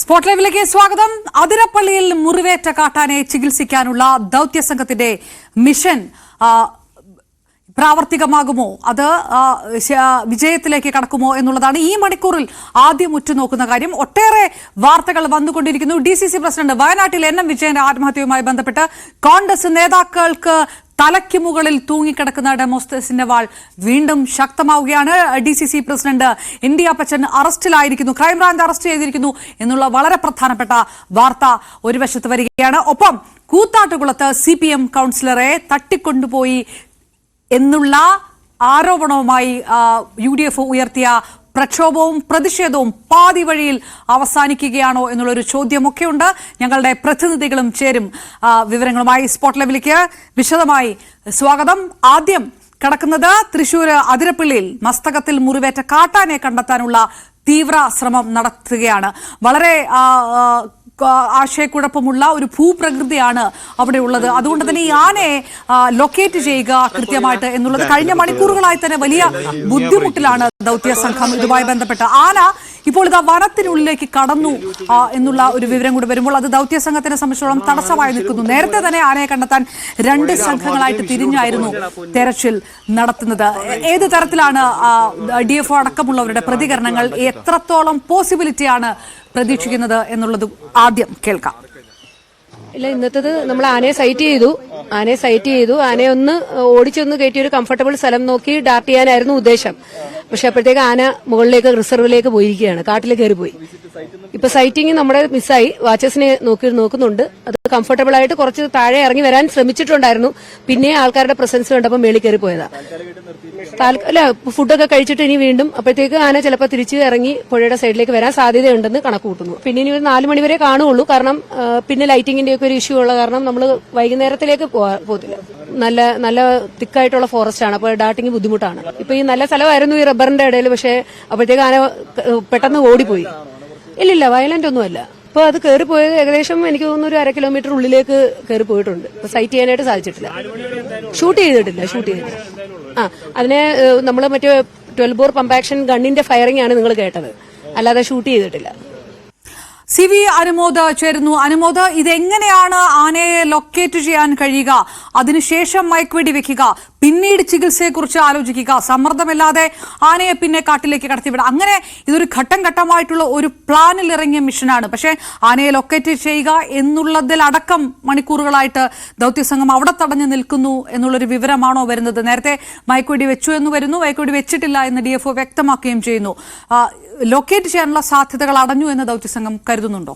Spot ലൈവിലേക്ക് സ്വാഗതം. അതിരപ്പള്ളിയിൽ മുറിവേറ്റ കാട്ടാനയെ ചികിത്സിക്കാനുള്ള ദൗത്യസംഘത്തിന്റെ മിഷൻ പ്രാവർത്തികമാകുമോ, അത് വിജയത്തിലേക്ക് കടക്കുമോ എന്നുള്ളതാണ് ഈ മണിക്കൂറിൽ ആദ്യം ഉറ്റുനോക്കുന്ന കാര്യം. ഒട്ടേറെ വാർത്തകൾ വന്നുകൊണ്ടിരിക്കുന്നു. DCC പ്രസിഡന്റ് വയനാട്ടിൽ NM വിജയന്റെ ആത്മഹത്യയുമായി ബന്ധപ്പെട്ട് കോൺഗ്രസ് നേതാക്കൾക്ക് തലയ്ക്ക് മുകളിൽ തൂങ്ങിക്കിടക്കുന്ന ഡെമോക്രസിന്റെ വാൾ വീണ്ടും ശക്തമാവുകയാണ്. DCC പ്രസിഡന്റ് ഇന്ത്യ പച്ചൻ അറസ്റ്റിലായിരിക്കുന്നു, ക്രൈംബ്രാഞ്ച് അറസ്റ്റ് ചെയ്തിരിക്കുന്നു എന്നുള്ള വളരെ പ്രധാനപ്പെട്ട വാർത്ത ഒരു വശത്ത് വരികയാണ്. ഒപ്പം കൂത്താട്ടുകുളത്ത് CPM കൗൺസിലറെ തട്ടിക്കൊണ്ടുപോയി എന്നുള്ള ആരോപണവുമായി UDF ഉയർത്തിയ പ്രക്ഷോഭവും പ്രതിഷേധവും പാതി വഴിയിൽ അവസാനിക്കുകയാണോ എന്നുള്ളൊരു ചോദ്യമൊക്കെയുണ്ട്. ഞങ്ങളുടെ പ്രതിനിധികളും ചേരും വിവരങ്ങളുമായി. സ്പോട്ട് ലൈവിലേക്ക് വിശദമായി സ്വാഗതം. ആദ്യം കടക്കുന്നത് തൃശൂർ അതിരപ്പള്ളിയിൽ മസ്തകത്തിൽ മുറിവേറ്റ കാട്ടാനെ കണ്ടെത്താനുള്ള തീവ്ര ശ്രമം നടത്തുകയാണ്. വളരെ ആശയക്കുഴപ്പമുള്ള ഒരു ഭൂപ്രകൃതിയാണ് അവിടെ ഉള്ളത്. അതുകൊണ്ട് തന്നെ ഈ ആനയെ ലൊക്കേറ്റ് ചെയ്യുക കൃത്യമായിട്ട് എന്നുള്ളത് കഴിഞ്ഞ മണിക്കൂറുകളായി തന്നെ വലിയ ബുദ്ധിമുട്ടിലാണ് ദൗത്യ സംഘം ഇതുമായി ബന്ധപ്പെട്ട്. ആന ഇപ്പോൾ ഇതാ വനത്തിനുള്ളിലേക്ക് കടന്നു എന്നുള്ള ഒരു വിവരം കൂടി വരുമ്പോൾ അത് ദൗത്യ സംഘത്തിനെ സംബന്ധിച്ചോളം തടസ്സമായി നിൽക്കുന്നു. നേരത്തെ തന്നെ ആനയെ കണ്ടെത്താൻ 2 സംഘങ്ങളായിട്ട് തിരിഞ്ഞായിരുന്നു തെരച്ചിൽ നടത്തുന്നത്. ഏത് തരത്തിലാണ് DFO അടക്കമുള്ളവരുടെ പ്രതികരണങ്ങൾ, എത്രത്തോളം പോസിബിലിറ്റിയാണ് പ്രതീക്ഷിക്കുന്നത് എന്നുള്ളത് ആദ്യം കേൾക്കാം. ഇല്ല, ഇന്നത്തേത് നമ്മൾ ആനയെ സൈറ്റ് ചെയ്തു. ആനയെ ഒന്ന് ഓടിച്ചൊന്ന് കയറ്റി ഒരു കംഫർട്ടബിൾ സ്ഥലം നോക്കി ഡാർട്ട് ചെയ്യാനായിരുന്നു ഉദ്ദേശം. പക്ഷെ അപ്പോഴത്തേക്ക് ആന മുകളിലേക്ക് റിസർവിലേക്ക് പോയിരിക്കുകയാണ്, കാട്ടിലേക്ക് കയറിപ്പോയി. ഇപ്പൊ സൈറ്റിംഗ് നമ്മുടെ മിസ്സായി. വാച്ചസിനെ നോക്കുന്നുണ്ട്. അത് കംഫർട്ടബിൾ ആയിട്ട് കുറച്ച് താഴെ ഇറങ്ങി വരാൻ ശ്രമിച്ചിട്ടുണ്ടായിരുന്നു. പിന്നെ ആൾക്കാരുടെ പ്രസൻസ് കണ്ടപ്പോൾ മേളിൽ കയറി പോയതാ. അല്ല, ഫുഡൊക്കെ കഴിച്ചിട്ട് ഇനി വീണ്ടും അപ്പോഴത്തേക്ക് ആന ചിലപ്പോൾ തിരിച്ച് ഇറങ്ങി പുഴയുടെ സൈഡിലേക്ക് വരാൻ സാധ്യതയുണ്ടെന്ന് കണക്ക് കൂട്ടുന്നു. പിന്നെ ഇനി ഒരു 4 മണി വരെ കാണുള്ളൂ. കാരണം പിന്നെ ലൈറ്റിംഗിന്റെ ഒക്കെ ഒരു ഇഷ്യൂ ഉള്ള കാരണം നമ്മൾ വൈകുന്നേരത്തിലേക്ക് പോകത്തില്ല. നല്ല തിക്കായിട്ടുള്ള ഫോറസ്റ്റ് ആണ്, അപ്പോൾ ഡാർട്ടിങ് ബുദ്ധിമുട്ടാണ്. ഇപ്പൊ ഈ നല്ല സ്ഥലമായിരുന്നു ഈ റബ്ബറിന്റെ ഇടയിൽ, പക്ഷെ അപ്പോഴത്തേക്ക് ആന പെട്ടെന്ന് ഓടിപ്പോയി. ഇല്ലില്ല, വയലന്റ് ഒന്നുമല്ല. ഇപ്പൊ അത് കയറിപ്പോയത് ഏകദേശം എനിക്ക് തോന്നുന്നു ഒരു 1/2 കിലോമീറ്റർ ഉള്ളിലേക്ക് കയറി പോയിട്ടുണ്ട്. ഇപ്പൊ സൈറ്റ് ചെയ്യാനായിട്ട് സാധിച്ചിട്ടില്ല. ഷൂട്ട് ചെയ്തിട്ടില്ല. അതിനെ നമ്മൾ മറ്റേ 12 ബോർ പമ്പ് ആക്ഷൻ ഗണ്ണിന്റെ ഫയറിംഗ് ആണ് നിങ്ങൾ കേട്ടത്, അല്ലാതെ ഷൂട്ട് ചെയ്തിട്ടില്ല. CV അനുമോദ് ചേരുന്നു. അനുമോദ്, ഇതെങ്ങനെയാണ് ആനയെ ലൊക്കേറ്റ് ചെയ്യാൻ കഴിയുക? അതിനുശേഷം മയക്കുവെടി വെക്കുക, പിന്നീട് ചികിത്സയെക്കുറിച്ച് ആലോചിക്കുക, സമ്മർദ്ദമില്ലാതെ ആനയെ പിന്നെ കാട്ടിലേക്ക് കടത്തിവിടുക, അങ്ങനെ ഇതൊരു ഘട്ടം ഘട്ടമായിട്ടുള്ള ഒരു പ്ലാനിൽ ഇറങ്ങിയ മിഷനാണ്. പക്ഷേ ആനയെ ലൊക്കേറ്റ് ചെയ്യുക എന്നുള്ളതിലടക്കം മണിക്കൂറുകളായിട്ട് ദൗത്യസംഘം അവിടെ തടഞ്ഞു നിൽക്കുന്നു എന്നുള്ളൊരു വിവരമാണോ വരുന്നത്? നേരത്തെ മയക്കുവെടി വെച്ചു എന്ന് വരുന്നു, മയക്കുവെടി വെച്ചിട്ടില്ല എന്ന് DFO വ്യക്തമാക്കുകയും ചെയ്യുന്നു. ലൊക്കേറ്റ് ചെയ്യാനുള്ള സാധ്യതകൾ അടഞ്ഞു എന്ന് ദൗത്യസംഘം കരുതുന്നുണ്ടോ?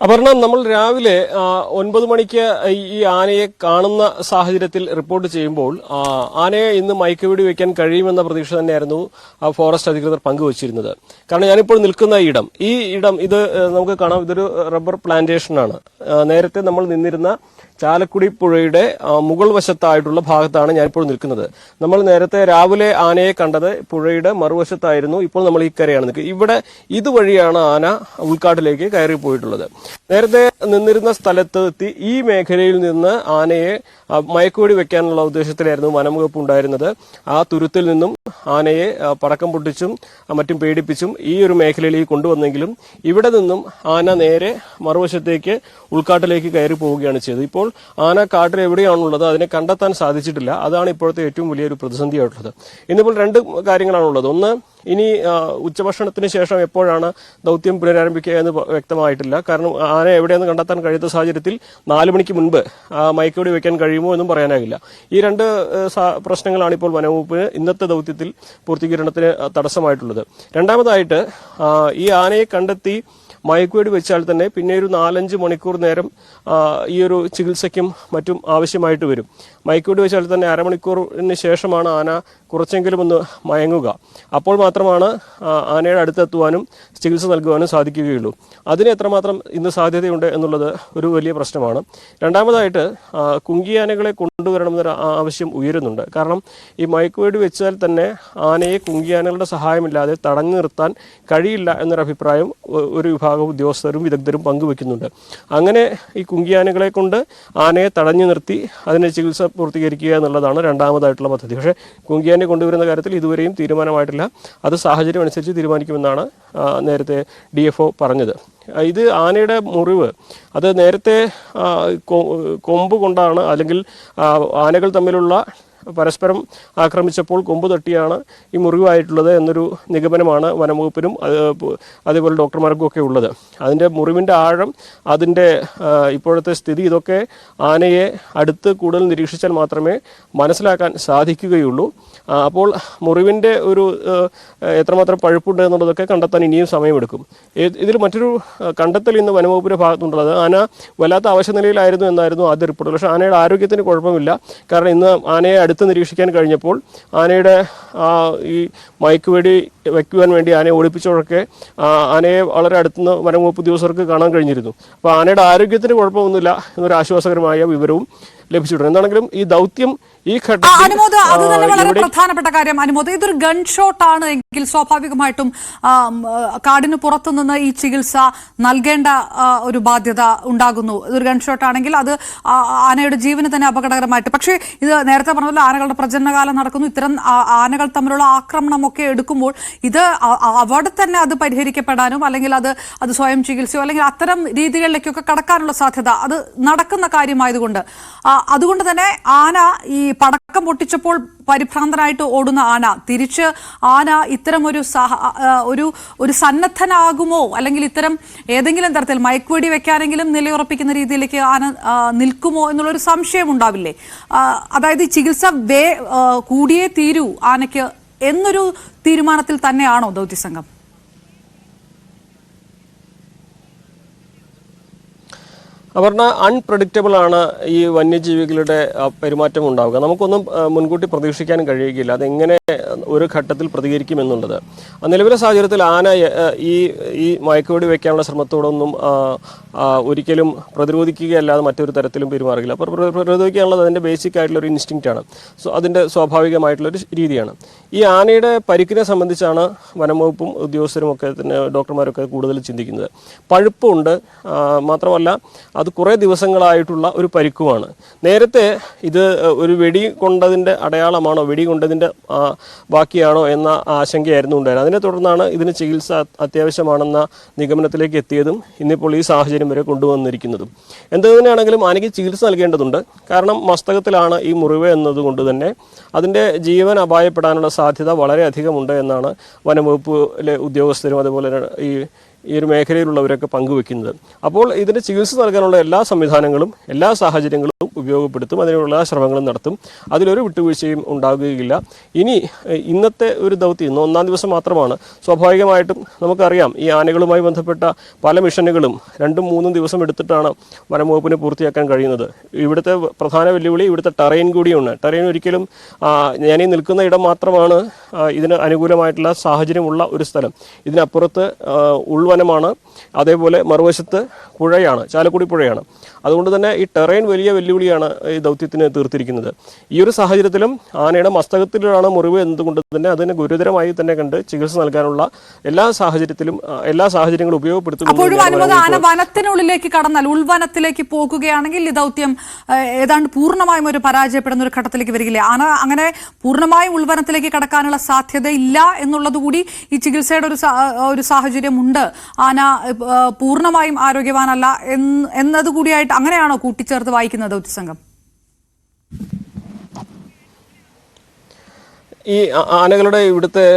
അപർണ, നമ്മൾ രാവിലെ 9 മണിക്ക് ഈ ആനയെ കാണുന്ന സാഹചര്യത്തിൽ റിപ്പോർട്ട് ചെയ്യുമ്പോൾ ആനയെ ഇന്ന് മയക്കുവെടി വെക്കാൻ കഴിയുമെന്ന പ്രതീക്ഷ തന്നെയായിരുന്നു ഫോറസ്റ്റ് അധികൃതർ പങ്കുവച്ചിരുന്നത്. കാരണം ഞാനിപ്പോൾ നിൽക്കുന്ന ഈ ഇടം ഇത് നമുക്ക് കാണാം, ഇതൊരു റബ്ബർ പ്ലാന്റേഷനാണ്. നേരത്തെ നമ്മൾ നിന്നിരുന്ന ചാലക്കുടി പുഴയുടെ മുകൾ വശത്തായിട്ടുള്ള ഭാഗത്താണ് ഞാനിപ്പോൾ നിൽക്കുന്നത്. നമ്മൾ നേരത്തെ രാവിലെ ആനയെ കണ്ടത് പുഴയുടെ മറുവശത്തായിരുന്നു. ഇപ്പോൾ നമ്മൾ ഈ കരയാണ് നിൽക്കുന്നത്. ഇവിടെ ഇതുവഴിയാണ് ആന ഉൾക്കാട്ടിലേക്ക് കയറി പോയിട്ടുള്ളത്. നേരത്തെ നിന്നിരുന്ന സ്ഥലത്ത് എത്തി ഈ മേഖലയിൽ നിന്ന് ആനയെ മയക്കുവെടി വെക്കാനുള്ള ഉദ്ദേശത്തിലായിരുന്നു വനംവകുപ്പ് ഉണ്ടായിരുന്നത്. ആ തുരുത്തിൽ നിന്നും ആനയെ പടക്കം പൊട്ടിച്ചും മറ്റും പേടിപ്പിച്ചും ഈ ഒരു മേഖലയിലേക്ക് കൊണ്ടുവന്നെങ്കിലും ഇവിടെ നിന്നും ആന നേരെ മറുവശത്തേക്ക് ഉൾക്കാട്ടിലേക്ക് കയറി പോവുകയാണ് ചെയ്തത്. ഇപ്പോൾ ആന കാട്ടിൽ എവിടെയാണുള്ളത് അതിനെ കണ്ടെത്താൻ സാധിച്ചിട്ടില്ല. അതാണ് ഇപ്പോഴത്തെ ഏറ്റവും വലിയൊരു പ്രതിസന്ധിയായിട്ടുള്ളത്. ഇന്നിപ്പോൾ 2 കാര്യങ്ങളാണുള്ളത്. ഒന്ന്, ഇനി ഉച്ചഭക്ഷണത്തിന് ശേഷം എപ്പോഴാണ് ദൗത്യം പുനരാരംഭിക്കുക എന്ന് വ്യക്തമായിട്ടില്ല. കാരണം ആന എവിടെയെന്ന് കണ്ടെത്താൻ കഴിയാത്ത സാഹചര്യത്തിൽ 4 മണിക്ക് മുൻപ് മയക്കുവെടി വെക്കാൻ കഴിയുമോ എന്നും പറയാനാകില്ല. ഈ 2 പ്രശ്നങ്ങളാണ് ഇപ്പോൾ വനംവകുപ്പിന് ഇന്നത്തെ ദൗത്യത്തിൽ പൂർത്തീകരണത്തിന് തടസ്സമായിട്ടുള്ളത്. രണ്ടാമതായിട്ട്, ഈ ആനയെ കണ്ടെത്തി മയക്കുവെടി വെച്ചാൽ തന്നെ പിന്നെ ഒരു 4-5 മണിക്കൂർ നേരം ഈ ഒരു ചികിത്സയ്ക്കും മറ്റും ആവശ്യമായിട്ട് വരും. മയക്കുവെടി വെച്ചാൽ തന്നെ അരമണിക്കൂറിന് ശേഷമാണ് ആന കുറച്ചെങ്കിലും ഒന്ന് മയങ്ങുക. അപ്പോൾ മാത്രമാണ് ആനയുടെ അടുത്തെത്തുവാനും ചികിത്സ നൽകുവാനും സാധിക്കുകയുള്ളൂ. അതിന് എത്രമാത്രം ഇന്ന് സാധ്യതയുണ്ട് എന്നുള്ളത് ഒരു വലിയ പ്രശ്നമാണ്. രണ്ടാമതായിട്ട്, കുങ്കിയാനകളെ കൊണ്ടുവരണമെന്നൊരു ആവശ്യം ഉയരുന്നുണ്ട്. കാരണം ഈ മയക്കുവെടി വെച്ചാൽ തന്നെ ആനയെ കുങ്കിയാനകളുടെ സഹായമില്ലാതെ തടഞ്ഞു നിർത്താൻ കഴിയില്ല എന്നൊരു അഭിപ്രായം ഒരു വിഭാഗം ഉദ്യോഗസ്ഥരും വിദഗ്ധരും പങ്കുവെക്കുന്നുണ്ട്. അങ്ങനെ ഈ കുങ്കിയാനകളെ കൊണ്ട് ആനയെ തടഞ്ഞു നിർത്തി അതിനെ ചികിത്സ പൂർത്തീകരിക്കുക എന്നുള്ളതാണ് രണ്ടാമതായിട്ടുള്ള പദ്ധതി. പക്ഷേ കുങ്കിയാന ആനയെ കൊണ്ടുവരുന്ന കാര്യത്തിൽ ഇതുവരെയും തീരുമാനമായിട്ടില്ല. അത് സാഹചര്യം അനുസരിച്ച് തീരുമാനിക്കുമെന്നാണ് നേരത്തെ DFO പറഞ്ഞത്. ഇത് ആനയുടെ മുറിവ് അത് നേരത്തെ കൊമ്പ് കൊണ്ടാണ്, അല്ലെങ്കിൽ ആനകൾ തമ്മിലുള്ള പരസ്പരം ആക്രമിച്ചപ്പോൾ കൊമ്പ് തട്ടിയാണ് ഈ മുറിവായിട്ടുള്ളത് എന്നൊരു നിഗമനമാണ് വനംവകുപ്പിനും അതേപോലെ ഡോക്ടർമാർക്കും ഒക്കെ ഉള്ളത്. അതിൻ്റെ മുറിവിൻ്റെ ആഴം, അതിൻ്റെ ഇപ്പോഴത്തെ സ്ഥിതി, ഇതൊക്കെ ആനയെ അടുത്ത് കൂടുതൽ നിരീക്ഷിച്ചാൽ മാത്രമേ മനസ്സിലാക്കാൻ സാധിക്കുകയുള്ളൂ. അപ്പോൾ മുറിവിൻ്റെ ഒരു എത്രമാത്രം പഴുപ്പുണ്ട് എന്നുള്ളതൊക്കെ കണ്ടെത്താൻ ഇനിയും സമയമെടുക്കും. ഇതിൽ മറ്റൊരു കണ്ടെത്തൽ ഇന്ന് വനംവകുപ്പിൻ്റെ ഭാഗത്തുണ്ടുള്ളത്, ആന വല്ലാത്ത അവശനിലയിലായിരുന്നു എന്നായിരുന്നു ആദ്യ റിപ്പോർട്ട്. പക്ഷേ ആനയുടെ ആരോഗ്യത്തിന് കുഴപ്പമില്ല. കാരണം ഇന്ന് ആനയെ അടുത്ത് നിരീക്ഷിക്കാൻ കഴിഞ്ഞപ്പോൾ ആനയുടെ ഈ മയക്കുവെടി വയ്ക്കുവാൻ വേണ്ടി ആനയെ ഓടിപ്പിച്ചവരൊക്കെ ആനയെ വളരെ അടുത്തുനിന്ന് വനംവകുപ്പ് ഉദ്യോഗസ്ഥർക്ക് കാണാൻ കഴിഞ്ഞിരുന്നു. അപ്പോൾ ആനയുടെ ആരോഗ്യത്തിന് കുഴപ്പമൊന്നുമില്ല എന്നൊരു ആശ്വാസകരമായ വിവരവും ലഭിച്ചിട്ടുണ്ട്. എന്താണെങ്കിലും ഈ ദൗത്യം ഈ അനുമോദ്, അത് തന്നെ വളരെ പ്രധാനപ്പെട്ട കാര്യം. അനുമോദ്, ഇതൊരു ഗൺ ഷോട്ട് ആണ് എങ്കിൽ സ്വാഭാവികമായിട്ടും കാടിന് പുറത്തുനിന്ന് ഈ ചികിത്സ നൽകേണ്ട ഒരു ബാധ്യത ഉണ്ടാകുന്നു. ഇതൊരു ഗൺ ഷോട്ട് ആണെങ്കിൽ അത് ആനയുടെ ജീവന് തന്നെ അപകടകരമായിട്ട്. പക്ഷേ ഇത് നേരത്തെ പറഞ്ഞല്ലോ, ആനകളുടെ പ്രജനനകാലം നടക്കുന്നു. ഇത്തരം ആനകൾ തമ്മിലുള്ള ആക്രമണമൊക്കെ എടുക്കുമ്പോൾ ഇത് അവിടെ തന്നെ അത് പരിഹരിക്കപ്പെടാനും, അല്ലെങ്കിൽ അത് സ്വയം ചികിത്സയോ അല്ലെങ്കിൽ അത്തരം രീതികളിലേക്കൊക്കെ കടക്കാനുള്ള സാധ്യത അത് നടക്കുന്ന കാര്യമായതുകൊണ്ട് അതുകൊണ്ട് തന്നെ ആന ഈ പടക്കം പൊട്ടിച്ചപ്പോൾ പരിഭ്രാന്തനായിട്ട് ഓടുന്ന ആന തിരിച്ച് ഇത്തരം ഒരു സന്നദ്ധനാകുമോ, അല്ലെങ്കിൽ ഇത്തരം ഏതെങ്കിലും തരത്തിൽ മയക്കുവെടി വെക്കാനെങ്കിലും നിലയുറപ്പിക്കുന്ന രീതിയിലേക്ക് ആന നിൽക്കുമോ എന്നുള്ളൊരു സംശയം ഉണ്ടാവില്ലേ? അതായത് ഈ ചികിത്സ കൂടിയേ തീരൂ ആനയ്ക്ക് എന്നൊരു തീരുമാനത്തിൽ തന്നെയാണോ ദൗത്യസംഘം? അപർണ, അൺപ്രഡിക്റ്റബിൾ ആണ് ഈ വന്യജീവികളുടെ പെരുമാറ്റം ഉണ്ടാവുക. നമുക്കൊന്നും മുൻകൂട്ടി പ്രതീക്ഷിക്കാൻ കഴിയുകയില്ല അതെങ്ങനെ ഒരു ഘട്ടത്തിൽ പ്രതികരിക്കുമെന്നുള്ളത്. നിലവിലെ സാഹചര്യത്തിൽ ആന ഈ മയക്കുവെടി വയ്ക്കാനുള്ള ശ്രമത്തോടൊന്നും ഒരിക്കലും പ്രതിരോധിക്കുകയല്ലാതെ മറ്റൊരു തരത്തിലും പെരുമാറില്ല. അപ്പോൾ പ്രതിരോധിക്കാനുള്ളത് അതിൻ്റെ ബേസിക് ആയിട്ടുള്ള ഒരു ഇൻസ്റ്റിങ്ക്റ്റ് ആണ്. അതിൻ്റെ സ്വാഭാവികമായിട്ടുള്ളൊരു രീതിയാണ്. ഈ ആനയുടെ പരിക്കിനെ സംബന്ധിച്ചാണ് വനംവകുപ്പും ഉദ്യോഗസ്ഥരും ഒക്കെ തന്നെ ഡോക്ടർമാരൊക്കെ കൂടുതൽ ചിന്തിക്കുന്നത്. പഴുപ്പുണ്ട്, മാത്രമല്ല അത് കുറേ ദിവസങ്ങളായിട്ടുള്ള ഒരു പരിക്കുമാണ്. നേരത്തെ ഇത് ഒരു വെടി കൊണ്ടതിൻ്റെ അടയാളമാണോ, വെടി കൊണ്ടതിൻ്റെ ബാക്കിയാണോ എന്ന ആശങ്കയായിരുന്നു ഉണ്ടായിരുന്നത്. അതിനെ തുടർന്നാണ് ഇതിന് ചികിത്സ അത്യാവശ്യമാണെന്ന നിഗമനത്തിലേക്ക് എത്തിയതും ഇന്നിപ്പോൾ ഈ സാഹചര്യം വരെ കൊണ്ടുവന്നിരിക്കുന്നതും. എന്ത് തന്നെയാണെങ്കിലും ആനയ്ക്ക് ചികിത്സ നൽകേണ്ടതുണ്ട്. കാരണം മസ്തകത്തിലാണ് ഈ മുറിവ് എന്നതുകൊണ്ട് തന്നെ അതിൻ്റെ ജീവൻ അപായപ്പെടാനുള്ള സാധ്യത വളരെയധികമുണ്ട് എന്നാണ് വനംവകുപ്പിലെ ഉദ്യോഗസ്ഥരും അതുപോലെ ഈ ഒരു മേഖലയിലുള്ളവരൊക്കെ പങ്കുവെക്കുന്നത്. അപ്പോൾ ഇതിന് ചികിത്സ നൽകാനുള്ള എല്ലാ സംവിധാനങ്ങളും എല്ലാ സാഹചര്യങ്ങളും ഉപയോഗപ്പെടുത്തും, അതിനുള്ള ശ്രമങ്ങളും നടത്തും. അതിലൊരു വിട്ടുവീഴ്ചയും ഉണ്ടാകുകയില്ല. ഇന്നത്തെ ഒരു ദൗത്യം ഇന്ന് ഒന്നാം ദിവസം മാത്രമാണ്. സ്വാഭാവികമായിട്ടും നമുക്കറിയാം ഈ ആനകളുമായി ബന്ധപ്പെട്ട പല മിഷനുകളും 2-3 ദിവസം എടുത്തിട്ടാണ് വനംവകുപ്പിന് പൂർത്തിയാക്കാൻ കഴിയുന്നത്. ഇവിടുത്തെ പ്രധാന വെല്ലുവിളി ഇവിടുത്തെ ടെറൈൻ കൂടിയുണ്ട്. ടെറൈൻ ഒരിക്കലും ഞാനീ നിൽക്കുന്ന ഇടം മാത്രമാണ് ഇതിന് അനുകൂലമായിട്ടുള്ള സാഹചര്യമുള്ള ഒരു സ്ഥലം. ഇതിനപ്പുറത്ത് ഉൾവനമാണ്, അതേപോലെ മറുവശത്ത് പുഴയാണ്, ചാലക്കുടി പുഴയാണ്. അതുകൊണ്ട് തന്നെ ഈ ടെറൈൻ വലിയ വെല്ലുവിളിയാണ് ഈ ദൗത്യത്തിന് തീർത്തിരിക്കുന്നത്. ഈ ഒരു സാഹചര്യത്തിലും ആനയുടെ മസ്തകത്തിലാണ് മുറിവ് എന്നതുകൊണ്ട് തന്നെ അതിനെ ഗുരുതരമായി തന്നെ കണ്ട് ചികിത്സ നൽകാനുള്ള എല്ലാ സാഹചര്യങ്ങളും ഉപയോഗപ്പെടുത്തും. അപ്പോഴും ആന വനത്തിനുള്ളിലേക്ക് കടന്നാൽ, ഉൾവനത്തിലേക്ക് പോകുകയാണെങ്കിൽ ഈ ദൗത്യം ഏതാണ്ട് പൂർണ്ണമായും ഒരു പരാജയപ്പെടുന്ന ഒരു ഘട്ടത്തിലേക്ക് വരികില്ലേ? ആന അങ്ങനെ പൂർണ്ണമായും ഉൾവനത്തിലേക്ക് കടക്കാനുള്ള സാധ്യത ഇല്ല എന്നുള്ളത് കൂടി ഈ ചികിത്സയുടെ ഒരു സാഹചര്യം ഉണ്ട്. ആന പൂർണ്ണമായും ആരോഗ്യവാനല്ല എന്നതുകൂടിയായിട്ട് അങ്ങനെയാണോ കൂട്ടിച്ചേർത്ത് വായിക്കുന്നത് ദൗത്യസംഘം? ഈ ആനകളുടെ ഇവിടുത്തെ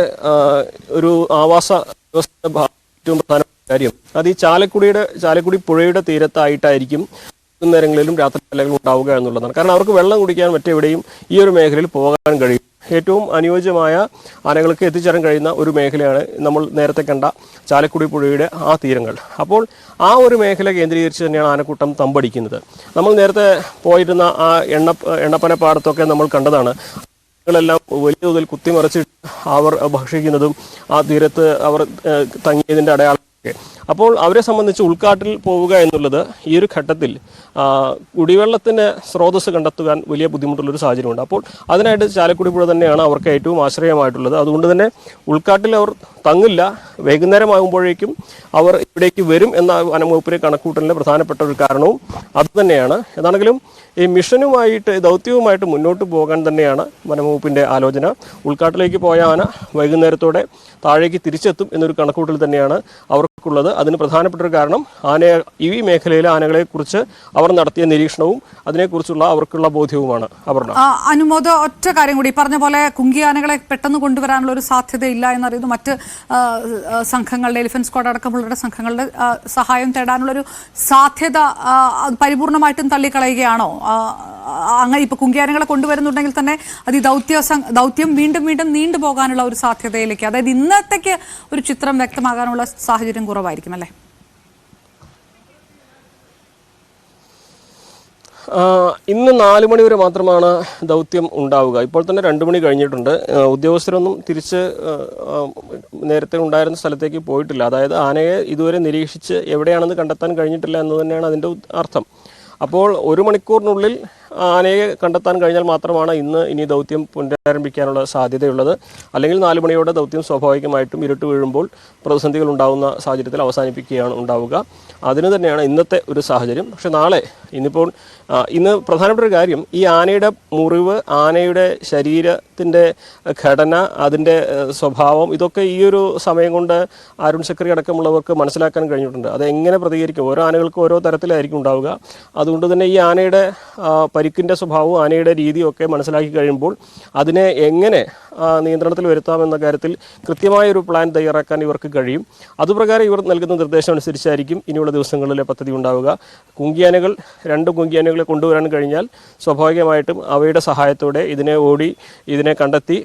ഒരു ആവാസ വ്യവസ്ഥ ഏറ്റവും പ്രധാനപ്പെട്ട കാര്യം അത് ഈ ചാലക്കുടി പുഴയുടെ തീരത്തായിട്ടായിരിക്കും നേരങ്ങളിലും രാത്രികാലങ്ങളിലും ഉണ്ടാവുക എന്നുള്ളതാണ്. കാരണം അവർക്ക് വെള്ളം കുടിക്കാൻ മറ്റെവിടെയും ഈ ഒരു മേഖലയിൽ പോകാൻ കഴിയും. ഏറ്റവും അനുയോജ്യമായ ആനകൾക്ക് എത്തിച്ചേരാൻ കഴിയുന്ന ഒരു മേഖലയാണ് നമ്മൾ നേരത്തെ കണ്ട ചാലക്കുടി പുഴയുടെ ആ തീരങ്ങൾ. അപ്പോൾ ആ ഒരു മേഖല കേന്ദ്രീകരിച്ച് തന്നെയാണ് ആനക്കൂട്ടം തമ്പടിക്കുന്നത്. നമ്മൾ നേരത്തെ പോയിരുന്ന ആ എണ്ണപ്പനപ്പാടത്തൊക്കെ നമ്മൾ കണ്ടതാണ്. െല്ലാം വലിയ തോതിൽ കുത്തിമറിച്ച് അവർ ഭക്ഷിക്കുന്നതും ആ തീരത്ത് അവർ തങ്ങിയതിൻ്റെ അടയാളമൊക്കെ. അപ്പോൾ അവരെ സംബന്ധിച്ച് ഉൾക്കാട്ടിൽ പോവുക എന്നുള്ളത് ഈ ഒരു ഘട്ടത്തിൽ കുടിവെള്ളത്തിന് സ്രോതസ് കണ്ടെത്തുവാൻ വലിയ ബുദ്ധിമുട്ടുള്ളൊരു സാഹചര്യമുണ്ട്. അപ്പോൾ അതിനായിട്ട് ചാലക്കുടി പുഴ തന്നെയാണ് അവർക്ക് ഏറ്റവും ആശ്രയമായിട്ടുള്ളത്. അതുകൊണ്ട് തന്നെ ഉൾക്കാട്ടിൽ അവർ തങ്ങില്ല. വൈകുന്നേരമാകുമ്പോഴേക്കും അവർ ഇവിടേക്ക് വരും എന്ന വനംവകുപ്പിലെ കണക്കൂട്ടലിൻ്റെ പ്രധാനപ്പെട്ട ഒരു കാരണവും അതുതന്നെയാണ്. ഏതാണെങ്കിലും ഈ മിഷനുമായിട്ട് ദൗത്യവുമായിട്ട് മുന്നോട്ട് പോകാൻ തന്നെയാണ് വനംവകുപ്പിൻ്റെ ആലോചന. ഉൾക്കാട്ടിലേക്ക് പോയ ആന വൈകുന്നേരത്തോടെ താഴേക്ക് തിരിച്ചെത്തും എന്നൊരു കണക്കൂട്ടൽ തന്നെയാണ് അവർക്കുള്ളത്. അതിന് പ്രധാനപ്പെട്ട ഒരു കാരണം ഈ മേഖലയിലെ ആനകളെക്കുറിച്ച് അവർ നടത്തിയ നിരീക്ഷണവും അതിനെക്കുറിച്ചുള്ള അവർക്കുള്ള ബോധ്യവുമാണ്. അനുമോദ, ഒറ്റ കാര്യം കൂടി, പറഞ്ഞ പോലെ കുങ്കിയാനകളെ പെട്ടെന്ന് കൊണ്ടുവരാനുള്ള ഒരു സാധ്യതയില്ല എന്നറിയുന്നു. മറ്റ് സംഘങ്ങളുടെ എലിഫന്റ് സ്ക്വാഡ് അടക്കമുള്ള സംഘങ്ങളുടെ സഹായം തേടാനുള്ളൊരു സാധ്യത പരിപൂർണമായിട്ടും തള്ളിക്കളയുകയാണോ? അങ്ങനെ ഇപ്പൊ കുങ്കിയാനകളെ കൊണ്ടുവരുന്നുണ്ടെങ്കിൽ തന്നെ അത് ഈ ദൗത്യം വീണ്ടും വീണ്ടും നീണ്ടുപോകാനുള്ള ഒരു സാധ്യതയിലേക്ക്, അതായത് ഇന്നത്തേക്ക് ഒരു ചിത്രം വ്യക്തമാകാനുള്ള സാഹചര്യം കുറവായിരിക്കും അല്ലേ? ഇന്ന് 4 മണി വരെ മാത്രമാണ് ദൗത്യം ഉണ്ടാവുക. ഇപ്പോൾ തന്നെ 2 മണി കഴിഞ്ഞിട്ടുണ്ട്. ഉദ്യോഗസ്ഥരൊന്നും തിരിച്ച് നേരത്തെ ഉണ്ടായിരുന്ന സ്ഥലത്തേക്ക് പോയിട്ടില്ല. അതായത് ആനയെ ഇതുവരെ നിരീക്ഷിച്ച് എവിടെയാണെന്ന് കണ്ടെത്താൻ കഴിഞ്ഞിട്ടില്ല എന്ന് തന്നെയാണ് അതിൻ്റെ അർത്ഥം. അപ്പോൾ 1 മണിക്കൂറിനുള്ളിൽ ആനയെ കണ്ടെത്താൻ കഴിഞ്ഞാൽ മാത്രമാണ് ഇനി ദൗത്യം പുനരാരംഭിക്കാനുള്ള സാധ്യതയുള്ളത്. അല്ലെങ്കിൽ 4 മണിയോടെ ദൗത്യം സ്വാഭാവികമായിട്ടും ഇരുട്ട് വീഴുമ്പോൾ പ്രതിസന്ധികൾ ഉണ്ടാകുന്ന സാഹചര്യത്തിൽ അവസാനിപ്പിക്കുകയാണ് ഉണ്ടാവുക. അതിന് തന്നെയാണ് ഇന്നത്തെ ഒരു സാഹചര്യം. പക്ഷെ നാളെ ഇന്ന് പ്രധാനപ്പെട്ട ഒരു കാര്യം, ഈ ആനയുടെ മുറിവ്, ആനയുടെ ശരീരത്തിൻ്റെ ഘടന, അതിൻ്റെ സ്വഭാവം, ഇതൊക്കെ ഈ ഒരു സമയം കൊണ്ട് അരുൺ സക്കറി അടക്കമുള്ളവർക്ക് മനസ്സിലാക്കാൻ കഴിഞ്ഞിട്ടുണ്ട്. അത് എങ്ങനെ പ്രതികരിക്കും, ഓരോ ആനകൾക്കും ഓരോ തരത്തിലായിരിക്കും ഉണ്ടാവുക. അതുകൊണ്ട് തന്നെ ഈ ആനയുടെ പരിക്കിൻ്റെ സ്വഭാവവും ആനയുടെ രീതിയും ഒക്കെ മനസ്സിലാക്കി കഴിയുമ്പോൾ അതിനെ എങ്ങനെ നിയന്ത്രണത്തിൽ വരുത്താമെന്ന കാര്യത്തിൽ കൃത്യമായൊരു പ്ലാൻ തയ്യാറാക്കാൻ ഇവർക്ക് കഴിയും. അതുപ്രകാരം ഇവർ നൽകുന്ന നിർദ്ദേശം അനുസരിച്ചായിരിക്കും ഇനിയുള്ള ദിവസങ്ങളിലെ പദ്ധതി ഉണ്ടാവുക. 2 കുങ്കിയാനകളെ കൊണ്ടുവരാൻ കഴിഞ്ഞാൽ സ്വാഭാവികമായിട്ടും അവയുടെ സഹായത്തോടെ ഇതിനെ കണ്ടെത്തി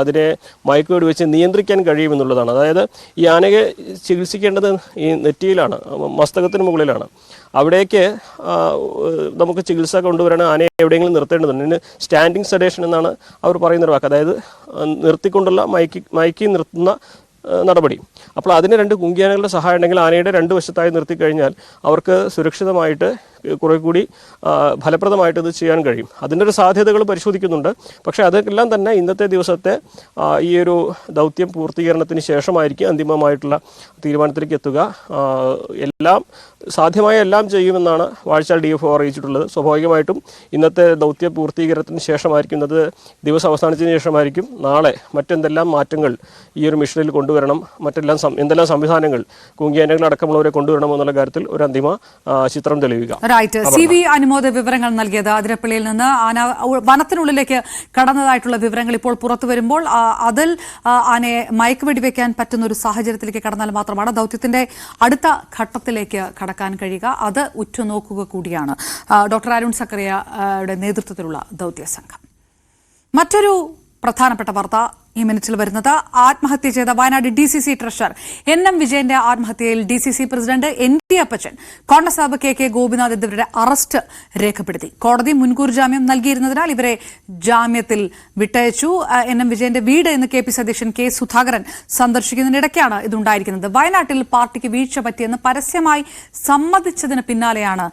അതിനെ മയക്കുവെടി വെച്ച് നിയന്ത്രിക്കാൻ കഴിയുമെന്നുള്ളതാണ്. അതായത് ഈ ആനയെ ചികിത്സിക്കേണ്ടത് ഈ നെറ്റിയിലാണ്, മസ്തകത്തിന് മുകളിലാണ്. അവിടേക്ക് നമുക്ക് ചികിത്സ കൊണ്ടുവരാൻ ആനയെ എവിടെയെങ്കിലും നിർത്തേണ്ടതുണ്ട്. ഇതിന് സ്റ്റാൻഡിങ് സെഡേഷൻ എന്നാണ് അവർ പറയുന്നൊരു വാക്ക്. അതായത് നിർത്തിക്കൊണ്ടുള്ള മയക്കി നിർത്തുന്ന നടപടി. അപ്പോൾ അതിന് 2 കുങ്കിയാനകളുടെ സഹായം ഉണ്ടെങ്കിൽ ആനയുടെ 2 വശത്തായി നിർത്തിക്കഴിഞ്ഞാൽ അവർക്ക് സുരക്ഷിതമായിട്ട് കുറെ കൂടി ഫലപ്രദമായിട്ട് ഇത് ചെയ്യാൻ കഴിയും. അതിൻ്റെ ഒരു സാധ്യതകൾ പരിശോധിക്കുന്നുണ്ട്. പക്ഷേ അതെല്ലാം തന്നെ ഇന്നത്തെ ദിവസത്തെ ഈ ഒരു ദൗത്യം പൂർത്തീകരണത്തിന് ശേഷമായിരിക്കും അന്തിമമായിട്ടുള്ള തീരുമാനത്തിലേക്ക് എത്തുക. സാധ്യമായ എല്ലാം ചെയ്യുമെന്നാണ് വാഴച്ചാൽ DFO അറിയിച്ചിട്ടുള്ളത്. സ്വാഭാവികമായിട്ടും ഇന്നത്തെ ദൗത്യ പൂർത്തീകരണത്തിന് ശേഷമായിരിക്കും, ഇന്നത്തെ ദിവസം അവസാനിച്ചതിന് ശേഷമായിരിക്കും നാളെ മറ്റെന്തെല്ലാം മാറ്റങ്ങൾ ഈ ഒരു മിഷനിൽ കൊണ്ടുവരണം, എന്തെല്ലാം സംവിധാനങ്ങൾ കുങ്കിയാനകൾ അടക്കമുള്ളവരെ കൊണ്ടുവരണം എന്നുള്ള കാര്യത്തിൽ ഒരു അന്തിമ ചിത്രം തെളിയുക. CV അനുമോദ വിവരങ്ങൾ നൽകിയത്. അതിരപ്പള്ളിയിൽ നിന്ന് വനത്തിനുള്ളിലേക്ക് കടന്നതായിട്ടുള്ള വിവരങ്ങൾ ഇപ്പോൾ പുറത്തു വരുമ്പോൾ അതിൽ ആനയെ മയക്കുവെടി വെക്കാൻ പറ്റുന്ന ഒരു സാഹചര്യത്തിലേക്ക് കടന്നാൽ മാത്രമാണ് ദൗത്യത്തിന്റെ അടുത്ത ഘട്ടത്തിലേക്ക് കടക്കാൻ കഴിയുക. അത് ഉറ്റുനോക്കുക കൂടിയാണ് ഡോക്ടർ അരുൺ സക്കറിയയുടെ നേതൃത്വത്തിലുള്ള ദൗത്യ സംഘം. മറ്റൊരു പ്രധാനപ്പെട്ട വാർത്ത ഈ മിനിറ്റിൽ വരുന്നത്, ആത്മഹത്യ ചെയ്ത വയനാട് DCC ട്രഷറർ NM വിജയന്റെ ആത്മഹത്യയിൽ DCC പ്രസിഡന്റ് ND അപ്പച്ചൻ, കോൺഗ്രസ് നേതാവ് KK ഗോപിനാഥ് എന്നിവരുടെ അറസ്റ്റ് രേഖപ്പെടുത്തി. കോടതി മുൻകൂർ ജാമ്യം നൽകിയിരുന്നതിനാൽ ഇവരെ ജാമ്യത്തിൽ വിട്ടയച്ചു. NM വിജയന്റെ വീട് ഇന്ന് KPC അധ്യക്ഷൻ K സുധാകരൻ സന്ദർശിക്കുന്നതിനിടയ്ക്കാണ് ഇതുണ്ടായിരിക്കുന്നത്. വയനാട്ടിൽ പാർട്ടിക്ക് വീഴ്ച പറ്റിയെന്ന് പരസ്യമായി സമ്മതിച്ചതിന് പിന്നാലെയാണ്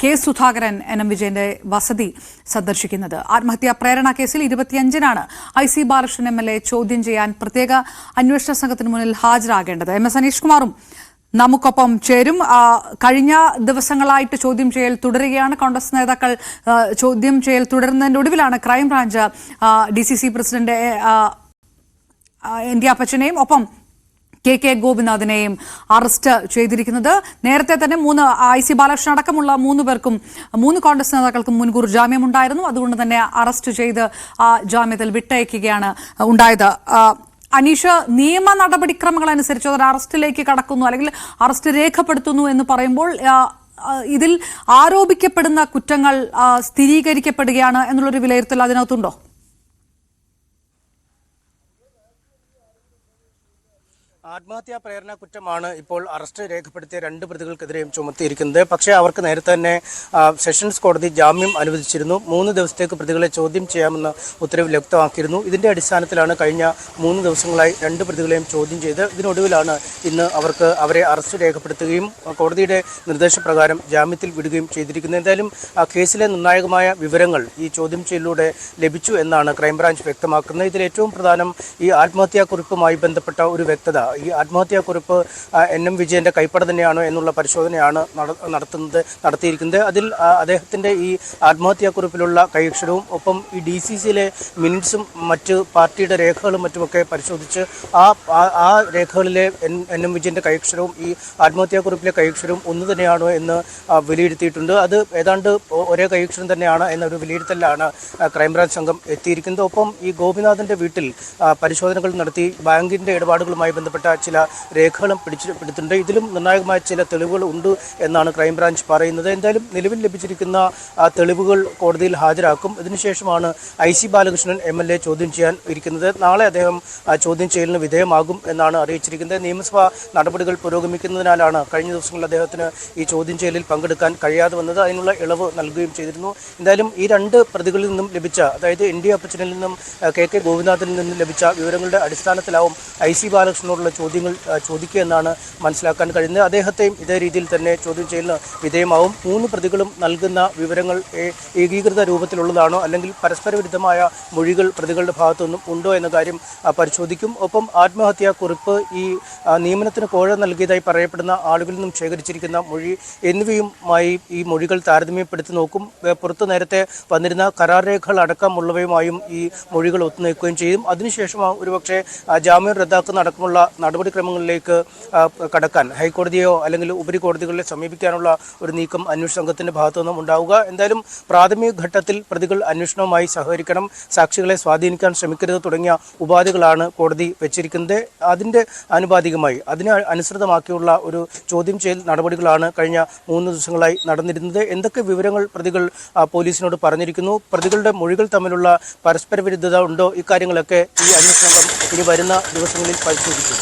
K സുധാകരൻ NM വിജയന്റെ വസതി സന്ദർശിക്കുന്നത്. ആത്മഹത്യാ പ്രേരണ കേസിൽ 25-നാണ് IC ബാലകൃഷ്ണൻ MLA ചോദ്യം ചെയ്യാൻ പ്രത്യേക അന്വേഷണ സംഘത്തിന് മുന്നിൽ ഹാജരാകേണ്ടത്. MS അനീഷ് കുമാറും നമുക്കൊപ്പം ചേരും. കഴിഞ്ഞ ദിവസങ്ങളായിട്ട് ചോദ്യം ചെയ്യൽ തുടരുകയാണ്. കോൺഗ്രസ് നേതാക്കൾ ചോദ്യം ചെയ്യൽ തുടരുന്നതിന്റെ ഒടുവിലാണ് ക്രൈംബ്രാഞ്ച് DCC പ്രസിഡന്റ് ND അപ്പച്ചനെയും ഒപ്പം KK ഗോപിനാഥിനെയും അറസ്റ്റ് ചെയ്തിരിക്കുന്നത്. നേരത്തെ തന്നെ IC ബാലകൃഷ്ണൻ അടക്കമുള്ള 3 പേർക്കും 3 കോൺഗ്രസ് നേതാക്കൾക്കും മുൻകൂർ ജാമ്യമുണ്ടായിരുന്നു. അതുകൊണ്ട് തന്നെ അറസ്റ്റ് ചെയ്ത് ജാമ്യത്തിൽ വിട്ടയക്കുകയാണ് ഉണ്ടായത്. അനീഷ്, നിയമ നടപടിക്രമങ്ങൾ അനുസരിച്ച് ഒരു അറസ്റ്റിലേക്ക് കടക്കുന്നു അല്ലെങ്കിൽ അറസ്റ്റ് രേഖപ്പെടുത്തുന്നു എന്ന് പറയുമ്പോൾ ഇതിൽ ആരോപിക്കപ്പെടുന്ന കുറ്റങ്ങൾ സ്ഥിരീകരിക്കപ്പെടുകയാണ് എന്നുള്ളൊരു വിലയിരുത്തൽ അതിനകത്തുണ്ടോ? ആത്മഹത്യാ പ്രേരണ കുറ്റമാണ് ഇപ്പോൾ അറസ്റ്റ് രേഖപ്പെടുത്തിയ 2 പ്രതികൾക്കെതിരെയും ചുമത്തിയിരിക്കുന്നത്. പക്ഷേ അവർക്ക് നേരത്തെ തന്നെ സെഷൻസ് കോടതി ജാമ്യം അനുവദിച്ചിരുന്നു. 3 ദിവസത്തേക്ക് പ്രതികളെ ചോദ്യം ചെയ്യാമെന്ന് ഉത്തരവിൽ വ്യക്തമാക്കിയിരുന്നു. ഇതിന്റെ അടിസ്ഥാനത്തിലാണ് കഴിഞ്ഞ 3 ദിവസങ്ങളായി 2 പ്രതികളെയും ചോദ്യം ചെയ്ത് ഇതിനൊടുവിലാണ് ഇന്ന് അവരെ അറസ്റ്റ് രേഖപ്പെടുത്തുകയും കോടതിയുടെ നിർദ്ദേശപ്രകാരം ജാമ്യത്തിൽ വിടുകയും ചെയ്തിരിക്കുന്നത്. എന്തായാലും കേസിലെ നിർണായകമായ വിവരങ്ങൾ ഈ ചോദ്യം ചെയ്യലിലൂടെ ലഭിച്ചു എന്നാണ് ക്രൈംബ്രാഞ്ച് വ്യക്തമാക്കുന്നത്. ഇതിൽ ഏറ്റവും പ്രധാനം ഈ ആത്മഹത്യാക്കുറിപ്പുമായി ബന്ധപ്പെട്ട ഒരു വ്യക്തത. ഈ ആത്മഹത്യാക്കുറിപ്പ് NM വിജയന്റെ കൈപ്പട തന്നെയാണോ എന്നുള്ള പരിശോധനയാണ് നടത്തിയിരിക്കുന്നത്. അതിൽ അദ്ദേഹത്തിന്റെ ഈ ആത്മഹത്യാക്കുറിപ്പിലുള്ള കൈയക്ഷരവും ഒപ്പം ഈ DCCയിലെ മിനിറ്റ്സും മറ്റ് പാർട്ടിയുടെ രേഖകളും മറ്റുമൊക്കെ പരിശോധിച്ച് ആ രേഖകളിലെ NM വിജയന്റെ കൈയക്ഷരവും ഈ ആത്മഹത്യാക്കുറിപ്പിലെ കൈയക്ഷരവും ഒന്ന് തന്നെയാണോ എന്ന് വിലയിരുത്തിയിട്ടുണ്ട്. അത് ഏതാണ്ട് ഒരേ കൈയക്ഷരം തന്നെയാണ് എന്നൊരു വിലയിരുത്തലാണ് ക്രൈംബ്രാഞ്ച് സംഘം എത്തിയിരിക്കുന്നത്. ഒപ്പം ഈ ഗോപിനാഥന്റെ വീട്ടിൽ പരിശോധനകൾ നടത്തി ബാങ്കിന്റെ ഇടപാടുകളുമായി ബന്ധപ്പെട്ട ചില രേഖകളും പിടിച്ചിട്ടുണ്ട്. ഇതിലും നിർണായകമായ ചില തെളിവുകൾ ഉണ്ട് എന്നാണ് ക്രൈംബ്രാഞ്ച് പറയുന്നത്. എന്തായാലും നിലവിൽ ലഭിച്ചിരിക്കുന്ന തെളിവുകൾ കോടതിയിൽ ഹാജരാക്കും. ഇതിനുശേഷമാണ് IC ബാലകൃഷ്ണൻ MLA ചോദ്യം ചെയ്യാൻ ഇരിക്കുന്നത്. നാളെ അദ്ദേഹം ചോദ്യം ചെയ്യലിന് വിധേയമാകും എന്നാണ് അറിയിച്ചിരിക്കുന്നത്. നിയമസഭാ നടപടികൾ പുരോഗമിക്കുന്നതിനാലാണ് കഴിഞ്ഞ ദിവസങ്ങളിൽ അദ്ദേഹത്തിന് ഈ ചോദ്യം ചെയ്യലിൽ പങ്കെടുക്കാൻ കഴിയാതെ വന്നത്. അതിനുള്ള ഇളവ് നൽകുകയും ചെയ്തിരുന്നു. എന്തായാലും ഈ 2 പ്രതികളിൽ നിന്നും ലഭിച്ച, അതായത് ND അപ്പച്ചനിൽ നിന്നും KK ഗോപിനാഥിൽ നിന്നും ലഭിച്ച വിവരങ്ങളുടെ അടിസ്ഥാനത്തിലാവും IC ബാലകൃഷ്ണനോടുള്ള ചോദ്യങ്ങൾ ചോദിക്കുക എന്നാണ് മനസ്സിലാക്കാൻ കഴിയുന്നത്. അദ്ദേഹത്തെയും ഇതേ രീതിയിൽ തന്നെ ചോദ്യം ചെയ്യലിന് വിധേയമാവും. 3 പ്രതികളും നൽകുന്ന വിവരങ്ങൾ ഏകീകൃത രൂപത്തിലുള്ളതാണോ അല്ലെങ്കിൽ പരസ്പര വിരുദ്ധമായ മൊഴികൾ പ്രതികളുടെ ഭാഗത്തുനിന്നും ഉണ്ടോ എന്ന കാര്യം പരിശോധിക്കും. ഒപ്പം ആത്മഹത്യാക്കുറിപ്പ്, ഈ നിയമനത്തിന് കോഴ നൽകിയതായി പറയപ്പെടുന്ന ആളുകളിൽ നിന്നും ശേഖരിച്ചിരിക്കുന്ന മൊഴി എന്നിവയുമായി ഈ മൊഴികൾ താരതമ്യപ്പെടുത്തി നോക്കും. പുറത്ത് നേരത്തെ വന്നിരുന്ന കരാർ രേഖകൾ അടക്കമുള്ളവയുമായും ഈ മൊഴികൾ ഒത്തുനോക്കുകയും ചെയ്യും. അതിനുശേഷം ഒരുപക്ഷെ ജാമ്യം റദ്ദാക്കുന്ന അടക്കമുള്ള നടപടിക്രമങ്ങളിലേക്ക് കടക്കാൻ ഹൈക്കോടതിയോ അല്ലെങ്കിൽ ഉപരികോടതികളെ സമീപിക്കാനുള്ള ഒരു നീക്കം അന്വേഷണ സംഘത്തിന്റെ ഭാഗത്തുനിന്നും ഉണ്ടാവുക. എന്തായാലും പ്രാഥമിക ഘട്ടത്തിൽ പ്രതികൾ അന്വേഷണവുമായി സഹകരിക്കണം, സാക്ഷികളെ സ്വാധീനിക്കാൻ ശ്രമിക്കരുത് തുടങ്ങിയ ഉപാധികളാണ് കോടതി വെച്ചിരിക്കുന്നത്. അതിന്റെ ആനുപാതികമായി അനുസൃതമാക്കിയുള്ള ഒരു ചോദ്യം ചെയ്യൽ നടപടികളാണ് കഴിഞ്ഞ 3 ദിവസങ്ങളായി നടന്നിരുന്നത്. എന്തൊക്കെ വിവരങ്ങൾ പ്രതികൾ പോലീസിനോട് പറഞ്ഞിരിക്കുന്നു, പ്രതികളുടെ മൊഴികൾ തമ്മിലുള്ള പരസ്പര വിരുദ്ധത ഉണ്ടോ, ഇക്കാര്യങ്ങളൊക്കെ ഈ അന്വേഷണ സംഘം ഇനി വരുന്ന ദിവസങ്ങളിൽ പരിശോധിക്കും.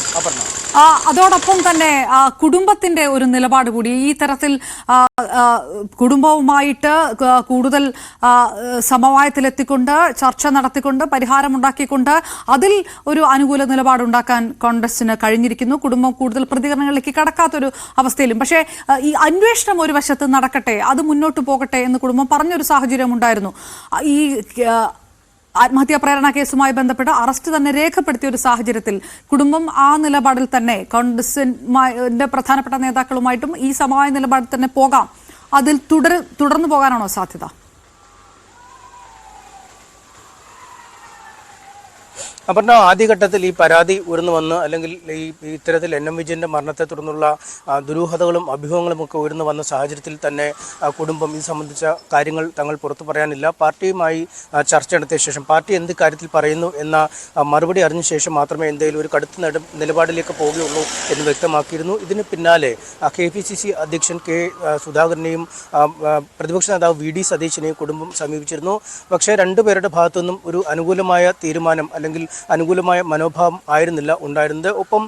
അതോടൊപ്പം തന്നെ കുടുംബത്തിന്റെ ഒരു നിലപാട് കൂടി ഈ തരത്തിൽ കുടുംബവുമായിട്ട് കൂടുതൽ സമവായത്തിലെത്തിക്കൊണ്ട് ചർച്ച നടത്തിക്കൊണ്ട് പരിഹാരമുണ്ടാക്കിക്കൊണ്ട് അതിൽ ഒരു അനുകൂല നിലപാടുണ്ടാക്കാൻ കോൺഗ്രസിന് കഴിഞ്ഞിരിക്കുന്നു. കുടുംബം കൂടുതൽ പ്രതികരണങ്ങളിലേക്ക് കടക്കാത്തൊരു അവസ്ഥയിലും. പക്ഷേ ഈ അന്വേഷണം ഒരു വശത്ത് നടക്കട്ടെ, അത് മുന്നോട്ട് പോകട്ടെ എന്ന് കുടുംബം പറഞ്ഞൊരു സാഹചര്യം ഉണ്ടായിരുന്നു. ഈ ആത്മഹത്യാ പ്രേരണ കേസുമായി ബന്ധപ്പെട്ട് അറസ്റ്റ് തന്നെ രേഖപ്പെടുത്തിയ ഒരു സാഹചര്യത്തിൽ കുടുംബം ആ നിലപാടിൽ തന്നെ കോൺഗ്രസിന്റെ പ്രധാനപ്പെട്ട നേതാക്കളുമായിട്ടും ഈ സമവായ നിലപാടിൽ തന്നെ പോകാം, അതിൽ തുടർന്നു പോകാനാണോ സാധ്യത? അപർണ, ആദ്യഘട്ടത്തിൽ ഈ പരാതി ഉയർന്നു വന്ന് അല്ലെങ്കിൽ ഇത്തരത്തിൽ NM വിജയന്റെ മരണത്തെ തുടർന്നുള്ള ദുരൂഹതകളും അഭ്യൂഹങ്ങളും ഒക്കെ ഉയർന്നു വന്ന സാഹചര്യത്തിൽ തന്നെ കുടുംബം ഇത് സംബന്ധിച്ച കാര്യങ്ങൾ തങ്ങൾ പുറത്തു പറയാനില്ല. പാർട്ടിയുമായി ചർച്ച നടത്തിയ ശേഷം പാർട്ടി എന്ത് കാര്യത്തിൽ പറയുന്നു എന്ന മറുപടി അറിഞ്ഞ ശേഷം മാത്രമേ എന്തെങ്കിലും ഒരു കടുത്ത നിലപാടിലേക്ക് പോവുകയുള്ളൂ എന്ന് വ്യക്തമാക്കിയിരുന്നു. ഇതിന് പിന്നാലെ KPCC അധ്യക്ഷൻ K സുധാകരനെയും പ്രതിപക്ഷ നേതാവ് VD സതീശനെയും കുടുംബം സമീപിച്ചിരുന്നു. പക്ഷേ 2 പേരുടെ ഭാഗത്തുനിന്നും ഒരു അനുകൂലമായ തീരുമാനം അല്ലെങ്കിൽ അനുകൂലമായ മനോഭാവം ആയിരുന്നില്ല ഉണ്ടായിരുന്നത്. ഒപ്പം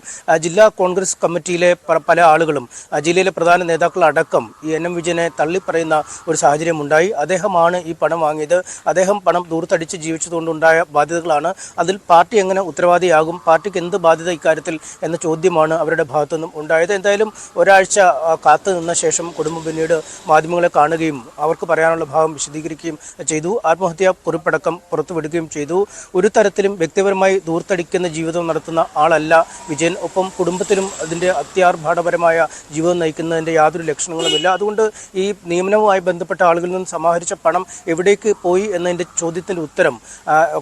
ജില്ലാ കോൺഗ്രസ് കമ്മിറ്റിയിലെ പല ആളുകളും ജില്ലയിലെ പ്രധാന നേതാക്കളടക്കം ഈ NM വിജയനെ തള്ളിപ്പറയുന്ന ഒരു സാഹചര്യം ഉണ്ടായി. അദ്ദേഹമാണ് ഈ പണം വാങ്ങിയത്, അദ്ദേഹം പണം ദൂർത്തടിച്ച് ജീവിച്ചതുകൊണ്ടുണ്ടായ ബാധ്യതകളാണ്, അതിൽ പാർട്ടി എങ്ങനെ ഉത്തരവാദിയാകും, പാർട്ടിക്ക് എന്ത് ബാധ്യത ഇക്കാര്യത്തിൽ എന്ന ചോദ്യമാണ് അവരുടെ ഭാഗത്തുനിന്നും ഉണ്ടായത്. എന്തായാലും ഒരാഴ്ച കാത്തു നിന്ന ശേഷം കുടുംബം പിന്നീട് മാധ്യമങ്ങളെ കാണുകയും അവർക്ക് പറയാനുള്ള ഭാഗം വിശദീകരിക്കുകയും ചെയ്തു. ആത്മഹത്യാ കുറിപ്പടക്കം പുറത്തുവിടുകയും ചെയ്തു. ഒരു തരത്തിലും വ്യക്തിപരമായി ദൂർത്തടിക്കുന്ന ജീവിതം നടത്തുന്ന ആളല്ല വിജയൻ. ഒപ്പം കുടുംബത്തിലും അതിൻ്റെ അത്യാർഭാടപരമായ ജീവിതം നയിക്കുന്നതിൻ്റെ യാതൊരു ലക്ഷണങ്ങളുമില്ല. അതുകൊണ്ട് ഈ നിയമനവുമായി ബന്ധപ്പെട്ട ആളുകളിൽ നിന്ന് സമാഹരിച്ച പണം എവിടേക്ക് പോയി എന്നതിൻ്റെ ചോദ്യത്തിൻ്റെ ഉത്തരം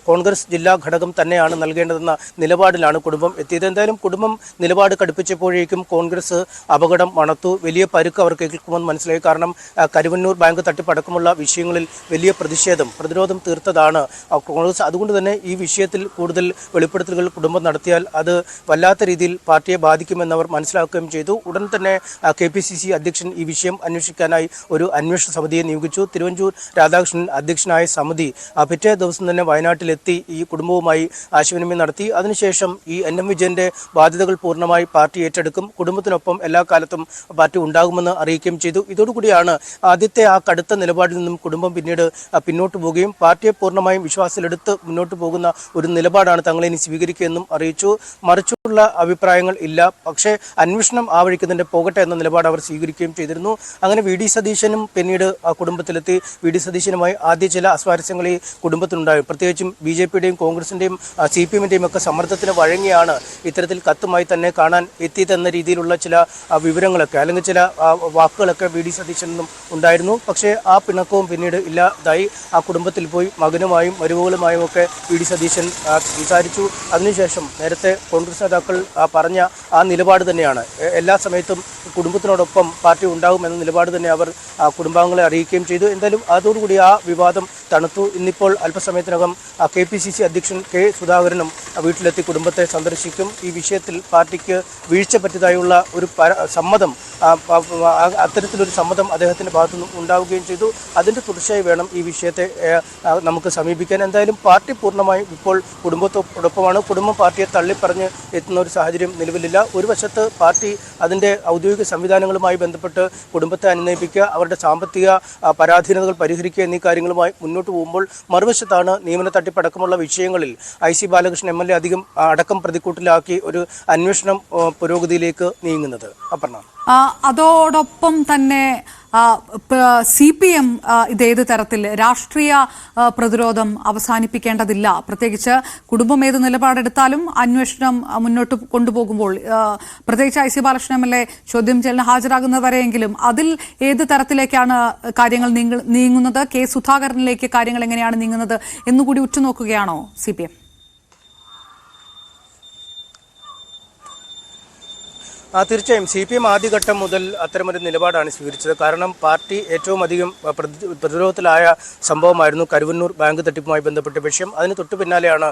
കോൺഗ്രസ് ജില്ലാ ഘടകം തന്നെയാണ് നൽകേണ്ടതെന്ന നിലപാടിലാണ് കുടുംബം എത്തിയത്. എന്തായാലും കുടുംബം നിലപാട് കടുപ്പിച്ചപ്പോഴേക്കും കോൺഗ്രസ് അപകടം മണത്തു. വലിയ പരുക്ക് അവർക്ക് കേൾക്കുമെന്ന് മനസ്സിലായി. കാരണം കരുവന്നൂർ ബാങ്ക് തട്ടിപ്പടക്കമുള്ള വിഷയങ്ങളിൽ വലിയ പ്രതിരോധം തീർത്തതാണ് കോൺഗ്രസ്. അതുകൊണ്ട് തന്നെ ഈ വിഷയത്തിൽ കൂടുതൽ കൂടുതൽ വെളിപ്പെടുത്തലുകൾ കുടുംബം നടത്തിയാൽ അത് വല്ലാത്ത രീതിയിൽ പാർട്ടിയെ ബാധിക്കുമെന്നവർ മനസ്സിലാക്കുകയും ചെയ്തു. ഉടൻ തന്നെ KPCC അധ്യക്ഷൻ ഈ വിഷയം അന്വേഷിക്കാനായി ഒരു അന്വേഷണ സമിതിയെ നിയോഗിച്ചു. തിരുവഞ്ചൂർ രാധാകൃഷ്ണൻ അധ്യക്ഷനായ സമിതി പിറ്റേ ദിവസം തന്നെ വയനാട്ടിലെത്തി ഈ കുടുംബവുമായി ആശയവിനിമയം നടത്തി. അതിനുശേഷം ഈ NM വിജയന്റെ ബാധ്യതകൾ പൂർണ്ണമായി പാർട്ടി ഏറ്റെടുക്കും, കുടുംബത്തിനൊപ്പം എല്ലാ കാലത്തും പാർട്ടി ഉണ്ടാകുമെന്ന് അറിയിക്കുകയും ചെയ്തു. ഇതോടുകൂടിയാണ് ആദ്യത്തെ ആ കടുത്ത നിലപാടിൽ നിന്നും കുടുംബം പിന്നീട് പിന്നോട്ട് പോവുകയും പാർട്ടിയെ പൂർണ്ണമായും വിശ്വാസത്തിലെടുത്ത് മുന്നോട്ട് പോകുന്ന ഒരു നിലപാടാണ് തങ്ങളെ ഇനി സ്വീകരിക്കുകയെന്നും അറിയിച്ചു. മറിച്ചുള്ള അഭിപ്രായങ്ങൾ ഇല്ല, പക്ഷേ അന്വേഷണം ആ വഴിക്ക് തന്നെ പോകട്ടെ എന്ന നിലപാട് അവർ സ്വീകരിക്കുകയും ചെയ്തിരുന്നു. അങ്ങനെ VD സതീശനും പിന്നീട് ആ കുടുംബത്തിലെത്തി. VD സതീശനുമായി ആദ്യ ചില അസ്വാരസ്യങ്ങൾ ഈ കുടുംബത്തിനുണ്ടായി. പ്രത്യേകിച്ചും BJPയുടെയും കോൺഗ്രസിന്റെയും CPMന്റെയും ഒക്കെ സമ്മർദ്ദത്തിന് വഴങ്ങിയാണ് ഇത്തരത്തിൽ കത്തുമായി തന്നെ കാണാൻ എത്തിയതെന്ന രീതിയിലുള്ള ചില വിവരങ്ങളൊക്കെ അല്ലെങ്കിൽ ചില വാക്കുകളൊക്കെ VD സതീശനും ഉണ്ടായിരുന്നു. പക്ഷേ ആ പിണക്കവും പിന്നീട് ഇല്ലാതായി. ആ കുടുംബത്തിൽ പോയി മകനുമായും മരുമകളുമായും ഒക്കെ VD സതീശൻ സംസാരിച്ചു. അതിനുശേഷം നേരത്തെ കോൺഗ്രസ് നേതാക്കൾ പറഞ്ഞ ആ നിലപാട് തന്നെയാണ്, എല്ലാ സമയത്തും കുടുംബത്തിനോടൊപ്പം പാർട്ടി ഉണ്ടാകുമെന്ന നിലപാട് തന്നെ അവർ കുടുംബാംഗങ്ങളെ അറിയിക്കുകയും ചെയ്തു. എന്തായാലും അതോടുകൂടി ആ വിവാദം തണുത്തു. ഇന്നിപ്പോൾ അല്പസമയത്തിനകം KPCC അധ്യക്ഷൻ K സുധാകരനും വീട്ടിലെത്തി കുടുംബത്തെ സന്ദർശിക്കും. ഈ വിഷയത്തിൽ പാർട്ടിക്ക് വീഴ്ച പറ്റിയതായുള്ള ഒരു സമ്മതം, അത്തരത്തിലൊരു സമ്മതം അദ്ദേഹത്തിൻ്റെ ഭാഗത്തുനിന്നും ഉണ്ടാവുകയും ചെയ്തു. അതിൻ്റെ തുടർച്ചയായി വേണം ഈ വിഷയത്തെ നമുക്ക് സമീപിക്കാൻ. എന്തായാലും പാർട്ടി പൂർണ്ണമായും ഇപ്പോൾ കുടുംബത്തോടൊപ്പമാണ്. കുടുംബം പാർട്ടിയെ തള്ളിപ്പറഞ്ഞ് എത്തുന്ന ഒരു സാഹചര്യം നിലവിലില്ല. ഒരു വശത്ത് പാർട്ടി അതിൻ്റെ ഔദ്യോഗിക സംവിധാനങ്ങളുമായി ബന്ധപ്പെട്ട് കുടുംബത്തെ അനുനയിപ്പിക്കുക, അവരുടെ സാമ്പത്തിക പരാധീനതകൾ പരിഹരിക്കുക എന്നീ കാര്യങ്ങളുമായി മുന്നോട്ട് പോകുമ്പോൾ, മറുവശത്താണ് നിയമന തട്ടിപ്പടക്കമുള്ള വിഷയങ്ങളിൽ IC ബാലകൃഷ്ണൻ MLA അടക്കം പ്രതിക്കൂട്ടിലാക്കി ഒരു അന്വേഷണം പുരോഗതിയിലേക്ക് നീങ്ങുന്നത്. അപർണ, അതോടൊപ്പം തന്നെ CPM ഇതേത് തരത്തിൽ രാഷ്ട്രീയ പ്രതിരോധം അവസാനിപ്പിക്കേണ്ടതില്ല, പ്രത്യേകിച്ച് കുടുംബം ഏത് നിലപാടെടുത്താലും അന്വേഷണം മുന്നോട്ട് കൊണ്ടുപോകുമ്പോൾ, പ്രത്യേകിച്ച് IC ബാലകൃഷ്ണൻ MLA ചോദ്യം ചെയ്യലിന് ഹാജരാകുന്നവരെയെങ്കിലും അതിൽ ഏത് തരത്തിലേക്കാണ് കാര്യങ്ങൾ നീങ്ങുന്നത്, K സുധാകരനിലേക്ക് കാര്യങ്ങൾ എങ്ങനെയാണ് നീങ്ങുന്നത് എന്നുകൂടി ഉറ്റുനോക്കുകയാണോ CPM? തീർച്ചയായും CPM ആദ്യഘട്ടം മുതൽ അത്തരമൊരു നിലപാടാണ് സ്വീകരിച്ചത്. കാരണം പാർട്ടി ഏറ്റവും അധികം പ്രതിരോധത്തിലായ സംഭവമായിരുന്നു കരുവന്നൂർ ബാങ്ക് തട്ടിപ്പുമായി ബന്ധപ്പെട്ട വിഷയം. അതിന് തൊട്ടു പിന്നാലെയാണ്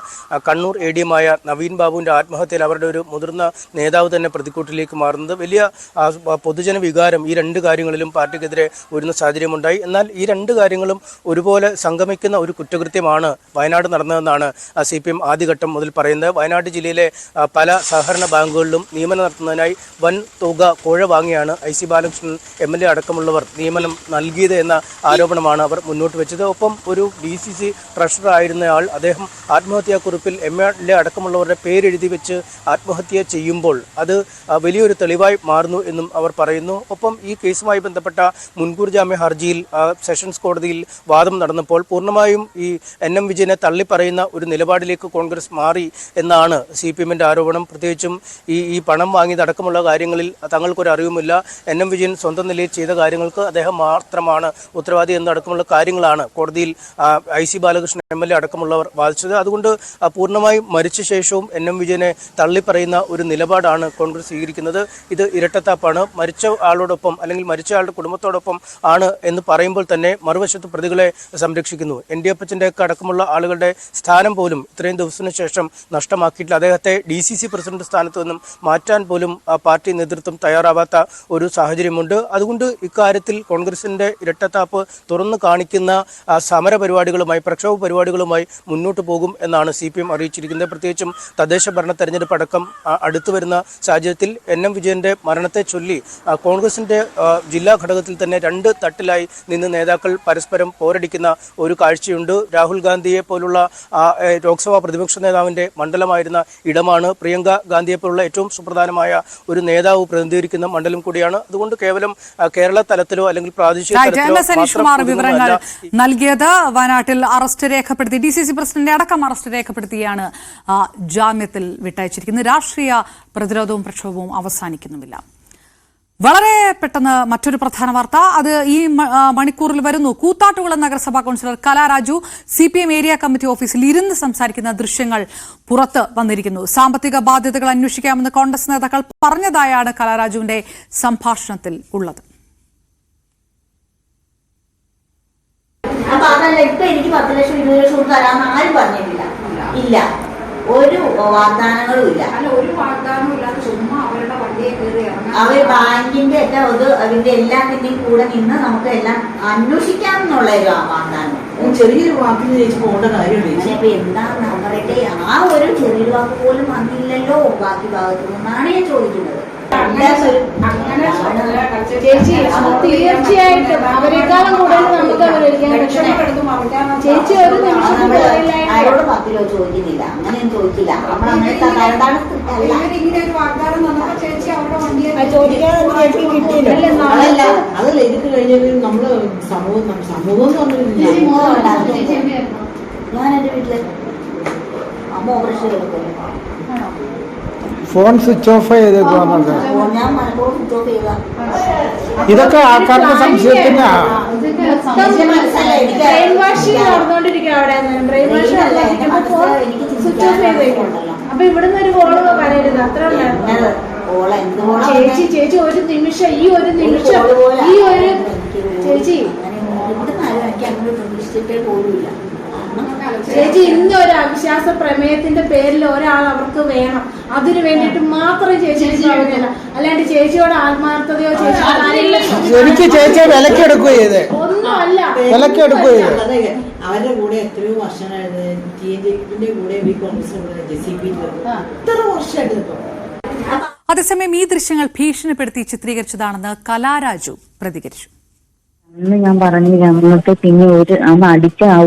കണ്ണൂർ ADM-ആയ നവീൻ ബാബുവിൻ്റെ ആത്മഹത്യയിൽ അവരുടെ ഒരു മുതിർന്ന നേതാവ് തന്നെ പ്രതിക്കൂട്ടിലേക്ക് മാറുന്നത്. വലിയ പൊതുജന വികാരം ഈ രണ്ട് കാര്യങ്ങളിലും പാർട്ടിക്കെതിരെ വരുന്ന സാഹചര്യമുണ്ടായി. എന്നാൽ ഈ രണ്ട് കാര്യങ്ങളും ഒരുപോലെ സംഗമിക്കുന്ന ഒരു കുറ്റകൃത്യമാണ് വയനാട് നടന്നതെന്നാണ് CPM ആദ്യഘട്ടം മുതൽ പറയുന്നത്. വയനാട് ജില്ലയിലെ പല സഹകരണ ബാങ്കുകളിലും നിയമനം നടത്തുന്നതിനായി വൻ തുക കോഴ വാങ്ങിയാണ് IC ബാലകൃഷ്ണൻ MLA അടക്കമുള്ളവർ നിയമനം നൽകിയത് എന്ന ആരോപണമാണ് അവർ മുന്നോട്ട് വെച്ചത്. ഒപ്പം ഒരു DCC ട്രഷറർ ആയിരുന്നയാൾ, അദ്ദേഹം ആത്മഹത്യാക്കുറിപ്പിൽ MLA അടക്കമുള്ളവരുടെ പേരെഴുതി വെച്ച് ആത്മഹത്യ ചെയ്യുമ്പോൾ അത് വലിയൊരു തെളിവായി മാറുന്നു എന്നും അവർ പറയുന്നു. ഒപ്പം ഈ കേസുമായി ബന്ധപ്പെട്ട മുൻകൂർ ജാമ്യ ഹർജിയിൽ സെഷൻസ് കോടതിയിൽ വാദം നടന്നപ്പോൾ പൂർണ്ണമായും ഈ NM വിജയനെ തള്ളിപ്പറയുന്ന ഒരു നിലപാടിലേക്ക് കോൺഗ്രസ് മാറി എന്നാണ് CPMന്റെ ആരോപണം. പ്രത്യേകിച്ചും ഈ പണം വാങ്ങിയതടക്കമുള്ള കാര്യങ്ങളിൽ തങ്ങൾക്കൊരു അറിവുമില്ല, NM വിജയൻ സ്വന്തം നിലയിൽ ചെയ്ത കാര്യങ്ങൾക്ക് അദ്ദേഹം മാത്രമാണ് ഉത്തരവാദി എന്നടക്കമുള്ള കാര്യങ്ങളാണ് കോടതിയിൽ IC ബാലകൃഷ്ണൻ MLA അടക്കമുള്ളവർ വാദിച്ചത്. അതുകൊണ്ട് പൂർണ്ണമായും മരിച്ച ശേഷവും NM വിജയനെ തള്ളിപ്പറയുന്ന ഒരു നിലപാടാണ് കോൺഗ്രസ് സ്വീകരിക്കുന്നത്. ഇത് ഇരട്ടത്താപ്പാണ്. മരിച്ച ആളോടൊപ്പം അല്ലെങ്കിൽ മരിച്ച ആളുടെ കുടുംബത്തോടൊപ്പം ആണ് എന്ന് പറയുമ്പോൾ തന്നെ മറുവശത്ത് പ്രതികളെ സംരക്ഷിക്കുന്നു. ND അപ്പച്ചൻ്റെ ഒക്കെ അടക്കമുള്ള ആളുകളുടെ സ്ഥാനം പോലും ഇത്രയും ദിവസത്തിന് ശേഷം നഷ്ടമാക്കിയിട്ടില്ല. അദ്ദേഹത്തെ DCC പ്രസിഡന്റ് സ്ഥാനത്ത് നിന്നും മാറ്റാൻ പോലും പാർട്ടി നേതൃത്വം തയ്യാറാവാത്ത ഒരു സാഹചര്യമുണ്ട്. അതുകൊണ്ട് ഇക്കാര്യത്തിൽ കോൺഗ്രസിന്റെ ഇരട്ടത്താപ്പ് തുറന്നു കാണിക്കുന്ന സമര പരിപാടികളുമായി, പ്രക്ഷോഭ പരിപാടികളുമായി മുന്നോട്ട് പോകും എന്നാണ് CPM അറിയിച്ചിരിക്കുന്നത്. പ്രത്യേകിച്ചും തദ്ദേശ ഭരണ തെരഞ്ഞെടുപ്പ് അടക്കം അടുത്തു വരുന്ന സാഹചര്യത്തിൽ NM വിജയന്റെ മരണത്തെ ചൊല്ലി കോൺഗ്രസിന്റെ ജില്ലാ ഘടകത്തിൽ തന്നെ രണ്ട് തട്ടിലായി നിന്ന് നേതാക്കൾ പരസ്പരം പോരടിക്കുന്ന ഒരു കാഴ്ചയുണ്ട്. രാഹുൽ ഗാന്ധിയെ പോലുള്ള ലോക്സഭാ പ്രതിപക്ഷ നേതാവിന്റെ മണ്ഡലമായിരുന്ന ഇടമാണ്. പ്രിയങ്ക ഗാന്ധിയെ പോലുള്ള ഏറ്റവും സുപ്രധാനമായ ഒരു നേതാവ് പ്രതിനിധീകരിക്കുന്ന മണ്ഡലം കൂടിയാണ്. അതുകൊണ്ട് കേവലം കേരള തലത്തിലോ അല്ലെങ്കിൽ പ്രാദേശിക തലത്തിലോ വിവരങ്ങൾ നൽകിയത്. വയനാട്ടിൽ അറസ്റ്റ് രേഖപ്പെടുത്തി DCC പ്രസിഡന്റിന്റെ അടക്കം അറസ്റ്റ് രേഖപ്പെടുത്തിയാണ് ജാമ്യത്തിൽ വിട്ടയച്ചിരിക്കുന്നത്. രാഷ്ട്രീയ പ്രതിരോധവും പ്രക്ഷോഭവും അവസാനിക്കുന്നുമില്ല. വളരെ പെട്ടെന്ന് മറ്റൊരു പ്രധാന വാർത്ത, അത് ഈ മണിക്കൂറിൽ വരുന്നു. കൂത്താട്ടുകുളം നഗരസഭാ councillor Kalaraju CPM area committee ഓഫീസിൽ ഇരുന്ന് സംസാരിക്കുന്ന ദൃശ്യങ്ങൾ പുറത്ത് വന്നിരിക്കുന്നു. സാമ്പത്തിക ബാധ്യതകൾ അന്വേഷിക്കാമെന്ന് കോൺഗ്രസ് നേതാക്കൾ പറഞ്ഞതായാണ് കലാരാജുവിന്റെ സംഭാഷണത്തിൽ ഉള്ളത്. അപ്പൊ അതല്ല, ഇപ്പൊ എനിക്ക് 10 ലക്ഷം 20 ലക്ഷം തരാമെന്ന് ആരും പറഞ്ഞിട്ടില്ല. ഇല്ല, ഒരു വാഗ്ദാനങ്ങളും ഇല്ല. ഒരു വാഗ്ദാനവും ഇല്ലാതെ ചുമ്മാ അവരുടെ വണ്ടിയെ കയറി അവർ ബാങ്കിന്റെ എല്ലാം അതിന്റെ എല്ലാത്തിന്റെയും കൂടെ നിന്ന് നമുക്ക് എല്ലാം അന്വേഷിക്കാമെന്നുള്ള ഒരു വാഗ്ദാനം. ചെറിയൊരു വാക്കിന് ചേച്ചി പോകേണ്ട കാര്യമില്ല. ഇപ്പൊ എന്താന്ന് പറയട്ടെ, ആ ഒരു ചെറിയൊരു വാക്ക് പോലും വന്നില്ലല്ലോ ബാക്കി ഭാഗത്തു നിന്നാണ് ഞാൻ ചോദിക്കുന്നത്. ചേച്ചി തീർച്ചയായിട്ടും അവരെക്കാളും കൂടുതൽ നമുക്ക് ചേച്ചി ഒരു നിമിഷം ആരോട് 10 രൂപ ചോദിക്കുന്നില്ല, അങ്ങനെയൊന്നും ചോദിക്കില്ല. നമ്മൾ അങ്ങനത്തെ ഇങ്ങനെ ഒരു വാഗ്ദാനം തന്നപ്പോ ചേച്ചി അവരുടെ വണ്ടിയെ അതല്ല, ഇതൊക്കെ കഴിഞ്ഞാൽ നമ്മള് സമൂഹം എന്ന് പറഞ്ഞില്ല. ഞാൻ എന്റെ വീട്ടില് അമ്മ ഓപ്പറേഷൻ എടുക്കും, ഫോൺ സ്വിച്ച് ഓഫ് ചെയ്തേക്കുവാന്നുണ്ട്. ഞാൻ മനഃപൂർവ്വം സ്വിച്ച് ഓഫ് ചെയ്താ. ഇതൊക്കെ ആൾക്കാർക്ക് സംശയത്തിനാ. അപ്പൊ ഇവിടുന്ന് ഒരു കോള് വരരുത്, അത്ര ചേച്ചി ഒരു നിമിഷം ഈ ഒരു ചേച്ചി എനിക്ക് അങ്ങനെ പ്രതീക്ഷിച്ചിട്ടേ പോലുമില്ല. ചേച്ചി ഇന്ന് ഒരു അവിശ്വാസ പ്രമേയത്തിന്റെ പേരിൽ ഒരാൾ അവർക്ക് വേണം, അതിനു വേണ്ടിയിട്ട് മാത്രം ചേച്ചി പ്രവർത്തില്ല. അല്ലാണ്ട് ചേച്ചിയോട് ആത്മാർത്ഥതയോ എനിക്ക് ചേച്ചിയെ വിലക്കെടുക്കുക ചെയ്തേ, ഒന്നുമല്ല. വിലക്കെടുക്കുക അവരുടെ കൂടെ എത്രയോ വർഷമായിരുന്നു. TNJന്റെ കൂടെ കോൺഗ്രസ് JCP എത്ര വർഷമായിട്ട്. അതേസമയം ഈ ദൃശ്യങ്ങൾ ഭീഷണിപ്പെടുത്തി ചിത്രീകരിച്ചതാണെന്ന് കലാരാജു പ്രതികരിച്ചു. അന്ന് ഞാൻ പറഞ്ഞില്ല, അങ്ങോട്ട് പിന്നെ അന്ന്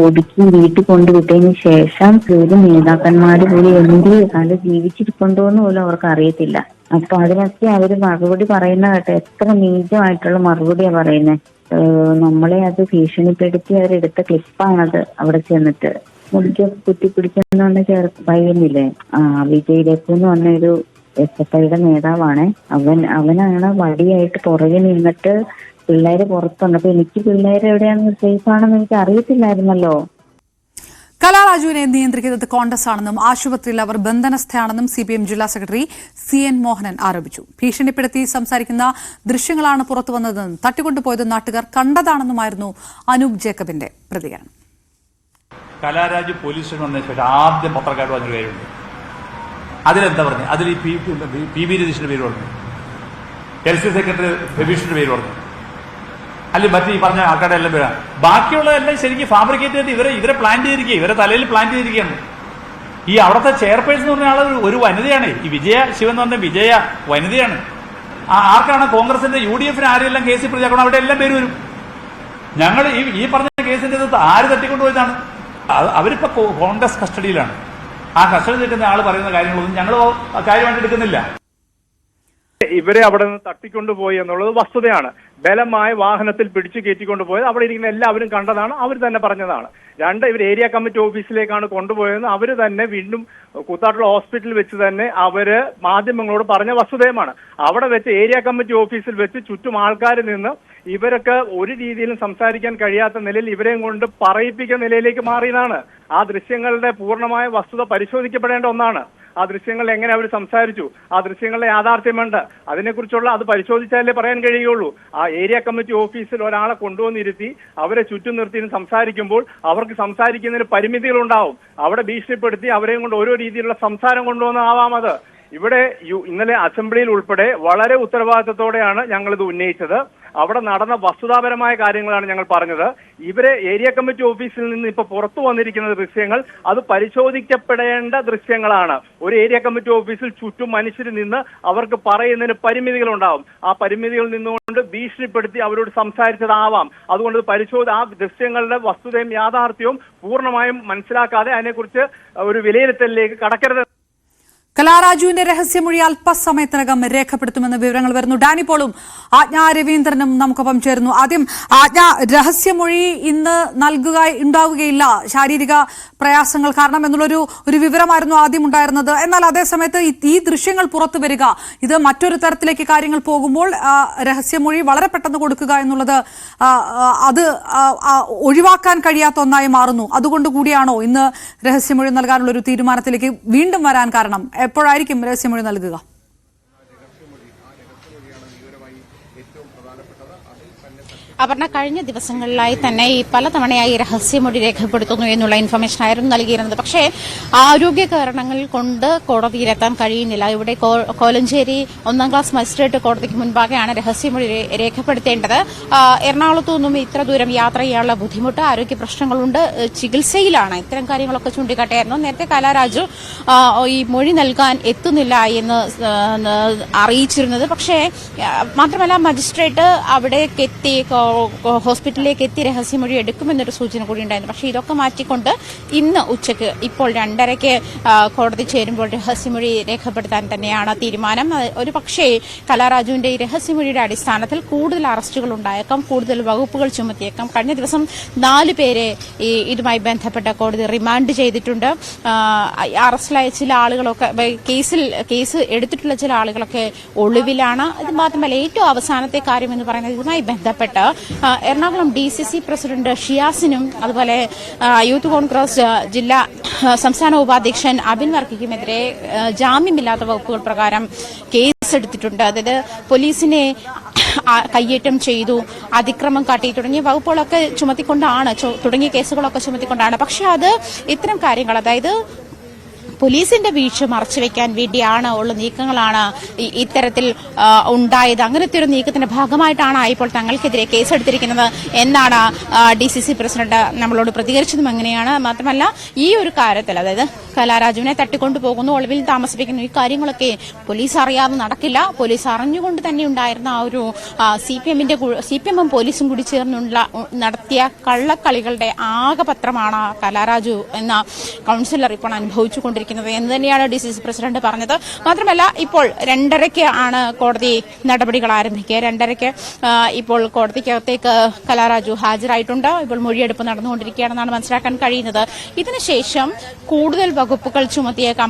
ഒതുക്കി വീട്ടിൽ കൊണ്ടുവിട്ടതിന് ശേഷം ഒരു നേതാക്കന്മാര് പോലും എന്ത് കാലം ജീവിച്ചിരിപ്പുണ്ടോന്ന് പോലും അവർക്ക് അറിയത്തില്ല. അപ്പൊ അതിനൊക്കെ അവര് മറുപടി പറയുന്ന കേട്ടോ, എത്ര നീചമായിട്ടുള്ള മറുപടിയാ പറയുന്നത്. നമ്മളെ അത് ഭീഷണിപ്പെടുത്തി അവരെടുത്ത ക്ലിപ്പാണത്. അവിടെ ചെന്നിട്ട് മുടിക്ക് കുത്തിപ്പിടിച്ചെന്ന് പറയുന്നില്ലേ, വിജയ് ലക്കു എന്ന് പറഞ്ഞൊരു SFIയുടെ നേതാവാണ്. അവനാണ് വടിയായിട്ട് പുറകെ നിന്നിട്ട് പിള്ളേര് പുറത്തുണ്ട്. അപ്പൊ എനിക്ക് പിള്ളേര് എവിടെയാണെന്ന് സേഫ് ആണെന്ന് എനിക്ക് അറിയത്തില്ലായിരുന്നല്ലോ. കലാരാജുവിനെ നിയന്ത്രിക്കുന്നത് കോൺഗ്രസ് ആണെന്നും ആശുപത്രിയിൽ അവർ ബന്ധനസ്ഥയാണെന്നും CPM ജില്ലാ സെക്രട്ടറി CN മോഹനൻ ആരോപിച്ചു. ഭീഷണിപ്പെടുത്തി സംസാരിക്കുന്ന ദൃശ്യങ്ങളാണ് പുറത്തുവന്നതെന്നും തട്ടിക്കൊണ്ടുപോയത് നാട്ടുകാർ കണ്ടതാണെന്നുമായിരുന്നു അനൂപ് ജേക്കബിന്റെ പ്രതികരണം. കലാരാജു പോലീസ് സ്റ്റേഷൻ വന്ന ശേഷം ആദ്യം പത്രക്കാർ പറഞ്ഞൊരു കാര്യമുണ്ട്. അതിലെന്താ പറഞ്ഞു? അതിൽ ഈ PB രതീഷിന്റെ പേര് പറഞ്ഞു, LC സെക്രട്ടറി രവീഷിന്റെ പേര് പറഞ്ഞു, അല്ലെങ്കിൽ മറ്റു ഈ പറഞ്ഞ ആൾക്കാരുടെ എല്ലാം പേരാണ്. ബാക്കിയുള്ളതെല്ലാം ശരിക്കും ഫാബ്രിക്കേറ്റ് ചെയ്തിട്ട് ഇവരെ പ്ലാൻ ചെയ്തിരിക്കുക, ഇവരെ തലയിൽ പ്ലാൻ ചെയ്തിരിക്കുകയാണ്. ഈ അവിടുത്തെ ചെയർപേഴ്സൺ എന്ന് പറഞ്ഞ ആൾ ഒരു വനിതയാണ്. ഈ വിജയ ശിവൻ എന്ന് പറഞ്ഞ വിജയ വനിതയാണ്. ആർക്കാണ് കോൺഗ്രസിന്റെ UDFന് ആരെല്ലാം കേസിൽ പ്രതിയാക്കണം അവിടെ എല്ലാം പേര് വരും. ഞങ്ങൾ ഈ പറഞ്ഞ കേസിന്റെ ആര് തട്ടിക്കൊണ്ടുപോയതാണ്? അവരിപ്പോ കോൺഗ്രസ് കസ്റ്റഡിയിലാണ്. ആ കസ്റ്റഡി നിൽക്കുന്ന ആൾ പറയുന്ന കാര്യങ്ങളൊന്നും ഞങ്ങൾ കാര്യമായിട്ട് എടുക്കുന്നില്ല. ഇവരെ അവിടെ നിന്ന് തട്ടിക്കൊണ്ടുപോയി എന്നുള്ളത് വസ്തുതയാണ്. ബലമായ വാഹനത്തിൽ പിടിച്ചു കയറ്റിക്കൊണ്ടുപോയത് അവിടെ ഇരിക്കുന്ന എല്ലാവരും കണ്ടതാണ്, അവർ തന്നെ പറഞ്ഞതാണ്. ഇവർ ഏരിയ കമ്മിറ്റി ഓഫീസിലേക്കാണ് കൊണ്ടുപോയതെന്ന് അവർ തന്നെ വീണ്ടും കൂത്താട്ടുള്ള ഹോസ്പിറ്റലിൽ വെച്ച് തന്നെ അവര് മാധ്യമങ്ങളോട് പറഞ്ഞ വസ്തുതയുമാണ്. അവിടെ വെച്ച് ഏരിയ കമ്മിറ്റി ഓഫീസിൽ വെച്ച് ചുറ്റും ആൾക്കാർ നിന്ന് ഇവരൊക്കെ ഒരു രീതിയിലും സംസാരിക്കാൻ കഴിയാത്ത നിലയിൽ ഇവരെയും കൊണ്ട് പറയിപ്പിക്കുന്ന നിലയിലേക്ക് മാറിയതാണ്. ആ ദൃശ്യങ്ങളുടെ പൂർണ്ണമായ വസ്തുത പരിശോധിക്കപ്പെടേണ്ട ഒന്നാണ്. ആ ദൃശ്യങ്ങൾ എങ്ങനെ അവർ സംസാരിച്ചു, ആ ദൃശ്യങ്ങളുടെ യാഥാർത്ഥ്യമുണ്ട്, അതിനെക്കുറിച്ചുള്ള അത് പരിശോധിച്ചാലേ പറയാൻ കഴിയുള്ളൂ. ആ ഏരിയ കമ്മിറ്റി ഓഫീസിൽ ഒരാളെ കൊണ്ടുവന്നിരുത്തി അവരെ ചുറ്റും നിർത്തി സംസാരിക്കുമ്പോൾ അവർക്ക് സംസാരിക്കുന്നതിന് പരിമിതികളുണ്ടാവും. അവിടെ ഭീഷണിപ്പെടുത്തി അവരെയും കൊണ്ട് ഓരോ രീതിയിലുള്ള സംസാരം കൊണ്ടുവന്നാവാം. അത് ഇവിടെ ഇന്നലെ അസംബ്ലിയിൽ ഉൾപ്പെടെ വളരെ ഉത്തരവാദിത്തത്തോടെയാണ് ഞങ്ങളിത് ഉന്നയിച്ചത്. അവിടെ നടന്ന വസ്തുതാപരമായ കാര്യങ്ങളാണ് ഞങ്ങൾ പറഞ്ഞത്. ഇവരെ ഏരിയ കമ്മിറ്റി ഓഫീസിൽ നിന്ന് ഇപ്പൊ പുറത്തു വന്നിരിക്കുന്ന ദൃശ്യങ്ങൾ അത് പരിശോധിക്കപ്പെടേണ്ട ദൃശ്യങ്ങളാണ്. ഒരു ഏരിയ കമ്മിറ്റി ഓഫീസിൽ ചുറ്റും മനുഷ്യർ നിന്ന് അവർക്ക് പറയുന്നതിന് പരിമിതികളുണ്ടാവും. ആ പരിമിതികളിൽ നിന്നുകൊണ്ട് ഭീഷണിപ്പെടുത്തി അവരോട് സംസാരിച്ചതാവാം. അതുകൊണ്ട് ആ ദൃശ്യങ്ങളുടെ വസ്തുതയും യാഥാർത്ഥ്യവും പൂർണ്ണമായും മനസ്സിലാക്കാതെ അതിനെക്കുറിച്ച് ഒരു വിലയിരുത്തലിലേക്ക് കടക്കരുത്. കലാരാജുവിന്റെ രഹസ്യമൊഴി അല്പസമയത്തിനകം രേഖപ്പെടുത്തുമെന്ന് വിവരങ്ങൾ വരുന്നു. ഡാനി പോളും ആജ്ഞ രവീന്ദ്രനും നമുക്കൊപ്പം ചേരുന്നു. ആദ്യം ആജ്ഞ, രഹസ്യമൊഴി ഇന്ന് ഉണ്ടാവുകയില്ല ശാരീരിക പ്രയാസങ്ങൾ കാരണം എന്നുള്ളൊരു വിവരമായിരുന്നു ആദ്യം ഉണ്ടായിരുന്നത്. എന്നാൽ അതേസമയത്ത് ഈ ദൃശ്യങ്ങൾ പുറത്തു വരിക, ഇത് മറ്റൊരു തരത്തിലേക്ക് കാര്യങ്ങൾ പോകുമ്പോൾ രഹസ്യമൊഴി വളരെ പെട്ടെന്ന് കൊടുക്കുക എന്നുള്ളത് അത് ഒഴിവാക്കാൻ കഴിയാത്ത ഒന്നായി മാറുന്നു. അതുകൊണ്ട് കൂടിയാണോ ഇന്ന് രഹസ്യമൊഴി നൽകാനുള്ള ഒരു തീരുമാനത്തിലേക്ക് വീണ്ടും വരാൻ കാരണം? എപ്പോഴായിരിക്കും രഹസ്യമൊഴി നൽകുക? അപർണ, കഴിഞ്ഞ ദിവസങ്ങളിലായി തന്നെ ഈ പലതവണയായി രഹസ്യമൊഴി രേഖപ്പെടുത്തുന്നു എന്നുള്ള ഇൻഫർമേഷൻ ആയിരുന്നു നൽകിയിരുന്നത്. പക്ഷേ ആരോഗ്യ കാരണങ്ങൾ കൊണ്ട് കോടതിയിലെത്താൻ കഴിയുന്നില്ല. ഇവിടെ കോലഞ്ചേരി 1ാം ക്ലാസ് മജിസ്ട്രേറ്റ് കോടതിക്ക് മുൻപാകെയാണ് രഹസ്യമൊഴി രേഖപ്പെടുത്തേണ്ടത്. എറണാകുളത്തു നിന്നും ഇത്ര ദൂരം യാത്ര ചെയ്യാനുള്ള ബുദ്ധിമുട്ട്, ആരോഗ്യ പ്രശ്നങ്ങളുണ്ട്, ചികിത്സയിലാണ്, ഇത്തരം കാര്യങ്ങളൊക്കെ ചൂണ്ടിക്കാട്ടിയായിരുന്നു. നേരത്തെ കലാരാജു ഈ മൊഴി നൽകാൻ എത്തുന്നില്ല എന്ന് അറിയിച്ചിരുന്നത്. പക്ഷേ മാത്രമല്ല, മജിസ്ട്രേറ്റ് അവിടേക്ക് എത്തി, ഹോസ്പിറ്റലിലേക്ക് എത്തി രഹസ്യമൊഴി എടുക്കുമെന്നൊരു സൂചന കൂടി ഉണ്ടായിരുന്നു. പക്ഷേ ഇതൊക്കെ മാറ്റിക്കൊണ്ട് ഇന്ന് ഉച്ചയ്ക്ക് ഇപ്പോൾ 2:30 കോടതി ചേരുമ്പോൾ രഹസ്യമൊഴി രേഖപ്പെടുത്താൻ തന്നെയാണ് തീരുമാനം. ഒരു പക്ഷേ കലാരാജുവിന്റെ ഈ രഹസ്യമൊഴിയുടെ അടിസ്ഥാനത്തിൽ കൂടുതൽ അറസ്റ്റുകൾ ഉണ്ടായേക്കാം, കൂടുതൽ വകുപ്പുകൾ ചുമത്തിയേക്കാം. കഴിഞ്ഞ ദിവസം 4 പേരെ ഇതുമായി ബന്ധപ്പെട്ട കോടതി റിമാൻഡ് ചെയ്തിട്ടുണ്ട്. അറസ്റ്റിലായ ചില ആളുകളൊക്കെ കേസ് എടുത്തിട്ടുള്ള ചില ആളുകളൊക്കെ ഒളിവിലാണ്. ഇത് മാത്രമല്ല, ഏറ്റവും അവസാനത്തെ കാര്യം എന്ന് പറയുന്നത് ഇതുമായി ബന്ധപ്പെട്ട് എറണാകുളം DCC പ്രസിഡന്റ് ഷിയാസിനും അതുപോലെ യൂത്ത് കോൺഗ്രസ് സംസ്ഥാന ഉപാധ്യക്ഷൻ അബിൻ വർക്കിക്കുമെതിരെ ജാമ്യമില്ലാത്ത വകുപ്പുകൾ പ്രകാരം കേസെടുത്തിട്ടുണ്ട്. അതായത് പോലീസിനെ കയ്യേറ്റം ചെയ്തു, അതിക്രമം കാട്ടി തുടങ്ങിയ വകുപ്പുകളൊക്കെ തുടങ്ങിയ കേസുകളൊക്കെ ചുമത്തിക്കൊണ്ടാണ്. പക്ഷെ അത് ഇത്തരം കാര്യങ്ങൾ, അതായത് പോലീസിന്റെ വീഴ്ച മറച്ചുവെക്കാൻ വേണ്ടിയാണ് ഉള്ള നീക്കങ്ങളാണ് ഇത്തരത്തിൽ ഉണ്ടായത്. അങ്ങനത്തെ ഒരു നീക്കത്തിന്റെ ഭാഗമായിട്ടാണ് ഇപ്പോൾ തങ്ങൾക്കെതിരെ കേസെടുത്തിരിക്കുന്നത് എന്നാണ് DCC പ്രസിഡന്റ് നമ്മളോട് പ്രതികരിച്ചതും അങ്ങനെയാണ്. മാത്രമല്ല, ഈ ഒരു കാര്യത്തിൽ, അതായത് കലാരാജുവിനെ തട്ടിക്കൊണ്ടുപോകുന്നു, ഒളിവിൽ താമസിപ്പിക്കുന്നു, ഈ കാര്യങ്ങളൊക്കെ പോലീസ് അറിയാതെ നടക്കില്ല. പോലീസ് അറിഞ്ഞുകൊണ്ട് തന്നെ ഉണ്ടായിരുന്ന ആ ഒരു CPM പോലീസും കൂടി ചേർന്നുള്ള നടത്തിയ കള്ളക്കളികളുടെ ആകപത്രമാണ് കലാരാജു എന്ന കൌൺസിലർ ഇപ്പോൾ അനുഭവിച്ചുകൊണ്ടിരിക്കുന്നത് എന്ന് തന്നെയാണ് DCC പ്രസിഡന്റ് പറഞ്ഞത്. മാത്രമല്ല, ഇപ്പോൾ 2:30 ആണ് കോടതി നടപടികൾ ആരംഭിക്കുക. 2:30 ഇപ്പോൾ കോടതിക്കകത്തേക്ക് കലാരാജു ഹാജരായിട്ടുണ്ട്. ഇപ്പോൾ മൊഴിയെടുപ്പ് നടന്നുകൊണ്ടിരിക്കുകയാണെന്നാണ് മനസ്സിലാക്കാൻ കഴിയുന്നത്. ഇതിനുശേഷം കൂടുതൽ വകുപ്പുകൾ ചുമത്തിയേക്കാം,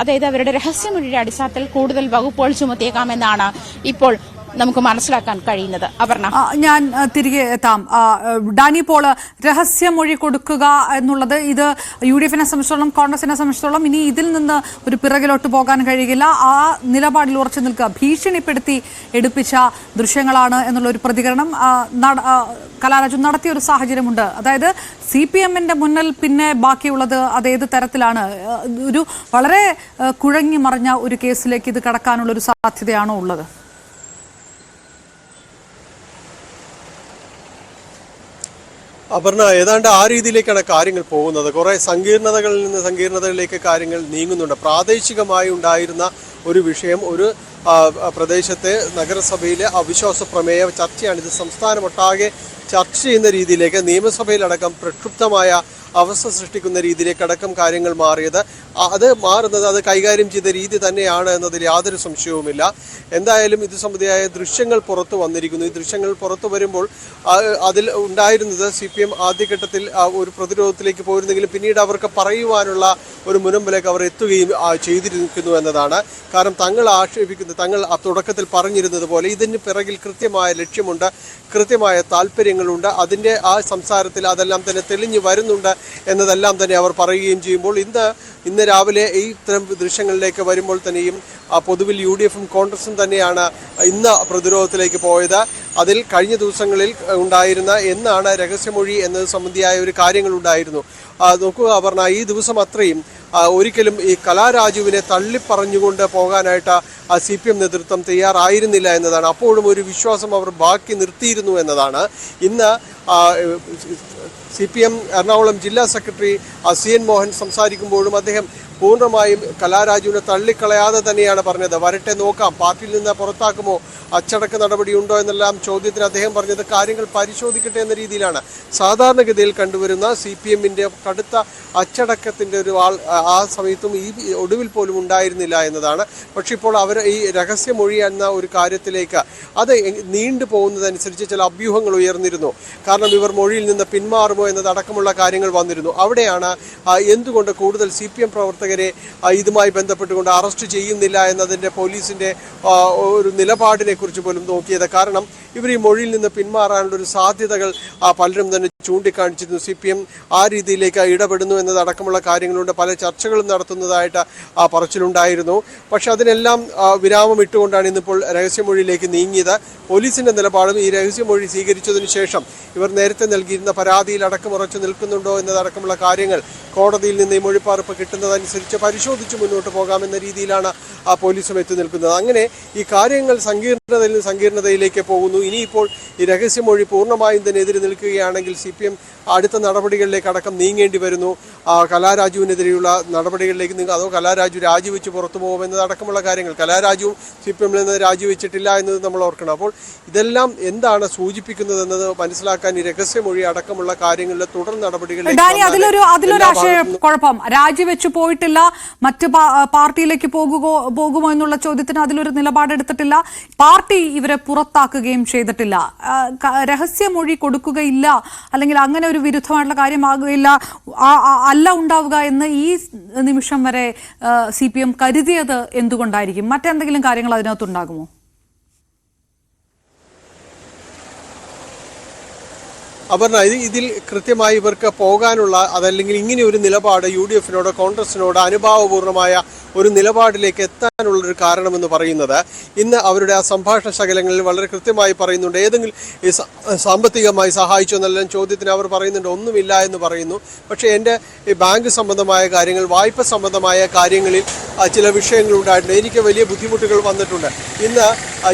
അതായത് അവരുടെ രഹസ്യമൊഴിയുടെ അടിസ്ഥാനത്തിൽ കൂടുതൽ വകുപ്പുകൾ ചുമത്തിയേക്കാം എന്നാണ് ഇപ്പോൾ നമുക്ക് മനസ്സിലാക്കാൻ കഴിയുന്നത്. അപർണ, ഞാൻ തിരികെ എത്താം. ഡാനി പോൾ, രഹസ്യമൊഴി കൊടുക്കുക എന്നുള്ളത് ഇത് UDF-നെ സംബന്ധിച്ചിടത്തോളം, കോൺഗ്രസിനെ സംബന്ധിച്ചിടത്തോളം ഇനി ഇതിൽ നിന്ന് ഒരു പിറകിലോട്ട് പോകാൻ കഴിയില്ല. ആ നിലപാടിൽ ഉറച്ചു നിൽക്കുക. ഭീഷണിപ്പെടുത്തി എടുപ്പിച്ച ദൃശ്യങ്ങളാണ് എന്നുള്ള ഒരു പ്രതികരണം കലാരാജു നടത്തിയ ഒരു സാഹചര്യമുണ്ട്. അതായത് CPM-ന്റെ മുന്നിൽ പിന്നെ ബാക്കിയുള്ളത് അതേത് തരത്തിലാണ്? ഒരു വളരെ കുഴങ്ങി മറിഞ്ഞ ഒരു കേസിലേക്ക് ഇത് കടക്കാനുള്ള ഒരു സാധ്യതയാണോ ഉള്ളത്? അപർണ, ഏതാണ്ട് ആ രീതിയിലേക്കാണ് കാര്യങ്ങൾ പോകുന്നത്. കുറെ സങ്കീർണതകളിൽ നിന്ന് സങ്കീർണതകളിലേക്ക് കാര്യങ്ങൾ നീങ്ങുന്നുണ്ട്. പ്രാദേശികമായി ഉണ്ടായിരുന്ന ഒരു വിഷയം, ഒരു പ്രദേശത്തെ നഗരസഭയിലെ അവിശ്വാസ പ്രമേയ ചർച്ചയാണ്. ഇത് സംസ്ഥാനമൊട്ടാകെ ചർച്ച ചെയ്യുന്ന രീതിയിലേക്ക്, നിയമസഭയിലടക്കം പ്രക്ഷുബ്ധമായ അവസ്ഥ സൃഷ്ടിക്കുന്ന രീതിയിലേക്ക് അടക്കം കാര്യങ്ങൾ മാറിയത്. അത് കൈകാര്യം ചെയ്ത രീതി തന്നെയാണ് എന്നതിൽ യാതൊരു സംശയവുമില്ല. എന്തായാലും ഇത് സംബന്ധിയായ ദൃശ്യങ്ങൾ പുറത്തു വന്നിരിക്കുന്നു. ഈ ദൃശ്യങ്ങൾ പുറത്തു വരുമ്പോൾ അതിൽ ഉണ്ടായിരുന്നത് CPM ആദ്യഘട്ടത്തിൽ ഒരു പ്രതിരോധത്തിലേക്ക് പോയിരുന്നെങ്കിലും പിന്നീട് അവർക്ക് പറയുവാനുള്ള ഒരു മുനമ്പിലേക്ക് അവർ എത്തുകയും ചെയ്തിരിക്കുന്നു എന്നതാണ്. കാരണം തങ്ങൾ തുടക്കത്തിൽ പറഞ്ഞിരുന്നത് പോലെ ഇതിന് പിറകിൽ കൃത്യമായ ലക്ഷ്യമുണ്ട്, കൃത്യമായ താല്പര്യങ്ങളുണ്ട്. അതിൻ്റെ ആ സംസാരത്തിൽ അതെല്ലാം തന്നെ തെളിഞ്ഞു വരുന്നുണ്ട് എന്നതെല്ലാം തന്നെ അവർ പറയുകയും ചെയ്യുമ്പോൾ ഇന്ന് രാവിലെ ഈ ഇത്തരം ദൃശ്യങ്ങളിലേക്ക് വരുമ്പോൾ തന്നെയും പൊതുവിൽ UDF-ഉം കോൺഗ്രസും തന്നെയാണ് ഇന്ന് പ്രതിരോധത്തിലേക്ക് പോയത്. അതിൽ കഴിഞ്ഞ ദിവസങ്ങളിൽ ഉണ്ടായിരുന്ന എന്നാണ് രഹസ്യമൊഴി എന്നത് സംബന്ധിയായ ഒരു കാര്യങ്ങളുണ്ടായിരുന്നു. നോക്കുക അപർണ, ഈ ദിവസം അത്രയും ഒരിക്കലും ഈ കലാരാജുവിനെ തള്ളിപ്പറഞ്ഞുകൊണ്ട് പോകാനായിട്ട് CPM നേതൃത്വം തയ്യാറായിരുന്നില്ല എന്നതാണ്. അപ്പോഴും ഒരു വിശ്വാസം അവർ ബാക്കി നിർത്തിയിരുന്നു എന്നതാണ്. ഇന്ന് CPM എറണാകുളം ജില്ലാ സെക്രട്ടറി CN മോഹൻ സംസാരിക്കുമ്പോഴും അദ്ദേഹം പൂർണ്ണമായും കലാരാജുവിനെ തള്ളിക്കളയാതെ തന്നെയാണ് പറഞ്ഞത്. വരട്ടെ, നോക്കാം, പാർട്ടിയിൽ നിന്ന് പുറത്താക്കുമോ, അച്ചടക്ക നടപടിയുണ്ടോ എന്നെല്ലാം ചോദ്യത്തിന് അദ്ദേഹം പറഞ്ഞത് കാര്യങ്ങൾ പരിശോധിക്കട്ടെ എന്ന രീതിയിലാണ്. സാധാരണഗതിയിൽ കണ്ടുവരുന്ന CPM-ന്റെ കടുത്ത അച്ചടക്കത്തിൻ്റെ ഒരു ആ സമയത്തും ഈ ഒടുവിൽ പോലും ഉണ്ടായിരുന്നില്ല എന്നതാണ്. പക്ഷെ ഇപ്പോൾ അവർ ഈ രഹസ്യമൊഴി എന്ന ഒരു കാര്യത്തിലേക്ക് അത് നീണ്ടു പോകുന്നതനുസരിച്ച് ചില അഭ്യൂഹങ്ങൾ ഉയർന്നിരുന്നു. കാരണം ഇവർ മൊഴിയിൽ നിന്ന് പിന്മാറുമോ എന്നതടക്കമുള്ള കാര്യങ്ങൾ വന്നിരുന്നു. അവിടെയാണ് എന്തുകൊണ്ട് കൂടുതൽ CPM പ്രവർത്തകരെ ഇതുമായി ബന്ധപ്പെട്ടുകൊണ്ട് അറസ്റ്റ് ചെയ്യുന്നില്ല എന്നതിൻ്റെ പോലീസിൻ്റെ ഒരു നിലപാടിനെ കുറിച്ച് പോലും നോക്കിയത്. കാരണം ഇവർ ഈ മൊഴിയിൽ നിന്ന് പിന്മാറാനുള്ള ഒരു സാധ്യതകൾ പലരും തന്നെ ചൂണ്ടിക്കാണിച്ചിരുന്നു. CPM ആ രീതിയിലേക്ക് ഇടപെടുന്നു എന്നതടക്കമുള്ള കാര്യങ്ങളുണ്ട്. പല ചർച്ചകളും നടത്തുന്നതായിട്ട് പറച്ചിലുണ്ടായിരുന്നു. പക്ഷെ അതിനെല്ലാം വിരാമം ഇട്ടുകൊണ്ടാണ് ഇന്നിപ്പോൾ രഹസ്യമൊഴിയിലേക്ക് നീങ്ങിയത്. പോലീസിന്റെ നിലപാടും ഈ രഹസ്യമൊഴി സ്വീകരിച്ചതിനു ശേഷം ഇവർ നേരത്തെ നൽകിയിരുന്ന പരാതിയിൽ അടക്കം ഉറച്ചു നിൽക്കുന്നുണ്ടോ എന്നതടക്കമുള്ള കാര്യങ്ങൾ കോടതിയിൽ നിന്ന് ഈ മൊഴിപ്പാർപ്പ് കിട്ടുന്നതനുസരിച്ച് പരിശോധിച്ച് മുന്നോട്ട് പോകാമെന്ന രീതിയിലാണ് പോലീസും എത്തി നിൽക്കുന്നത്. അങ്ങനെ ഈ കാര്യങ്ങൾ സങ്കീർണതയിൽ നിന്ന് സങ്കീർണതയിലേക്ക് പോകുന്നു. ഇനിയിപ്പോൾ ഈ രഹസ്യമൊഴി പൂർണ്ണമായും തന്നെ എതിരെ നിൽക്കുകയാണെങ്കിൽ CPM അടുത്ത നടപടികളിലേക്ക് അടക്കം നീങ്ങേണ്ടി വരുന്നു. കലാരാജുവിനെതിരെയുള്ള നടപടികളിലേക്ക് അതോ കലാരാജു രാജിവെച്ച് പുറത്തു പോകുമെന്നതടക്കമുള്ള കാര്യങ്ങൾ. കലാരാജുവും CPM നിന്ന് രാജിവെച്ചിട്ടില്ല എന്നത് നമ്മൾ ഓർക്കണം. അപ്പോൾ ഇതെല്ലാം എന്താണ് സൂചിപ്പിക്കുന്നതെന്നത് മനസ്സിലാക്കാൻ ഈ രഹസ്യമൊഴി അടക്കമുള്ള കാര്യങ്ങളിലെ തുടർ നടപടികളിലേക്ക് കുഴപ്പം രാജിവെച്ചു പോയിട്ടില്ല, മറ്റ് പാർട്ടിയിലേക്ക് പോകുമോ എന്നുള്ള ചോദ്യത്തിന് അതിലൊരു നിലപാടെടുത്തിട്ടില്ല. പാർട്ടി ഇവരെ പുറത്താക്കുകയും ചെയ്തിട്ടില്ല. രഹസ്യമൊഴി കൊടുക്കുകയില്ല അല്ലെങ്കിൽ അങ്ങനെ ഒരു വിരുദ്ധമായിട്ടുള്ള കാര്യമാകുകയില്ല അല്ല ഉണ്ടാവുക എന്ന് ഈ നിമിഷം വരെ CPM കരുതിയത് എന്തുകൊണ്ടായിരിക്കും? മറ്റെന്തെങ്കിലും കാര്യങ്ങൾ അതിനകത്തുണ്ടാകുമോ? അപർണ, ഇതിൽ കൃത്യമായി ഇവർക്ക് പോകാനുള്ള അതല്ലെങ്കിൽ ഇങ്ങനെ ഒരു നിലപാട് UDF-നോട് കോൺഗ്രസിനോട് അനുഭാവപൂർണമായ ഒരു നിലപാടിലേക്ക് എത്താനുള്ളൊരു കാരണമെന്ന് പറയുന്നത് ഇന്ന് അവരുടെ ആ സംഭാഷണ ശകലങ്ങളിൽ വളരെ കൃത്യമായി പറയുന്നുണ്ട്. ഏതെങ്കിലും ഈ സാമ്പത്തികമായി സഹായിച്ചോ എന്നുള്ള ചോദ്യത്തിന് അവർ പറയുന്നുണ്ട് ഒന്നുമില്ല എന്ന് പറയുന്നു. പക്ഷേ എൻ്റെ ഈ ബാങ്ക് സംബന്ധമായ കാര്യങ്ങൾ, വായ്പ സംബന്ധമായ കാര്യങ്ങളിൽ ചില വിഷയങ്ങളുണ്ടായിട്ടുണ്ട്. എനിക്ക് വലിയ ബുദ്ധിമുട്ടുകൾ വന്നിട്ടുണ്ട്. ഇന്ന്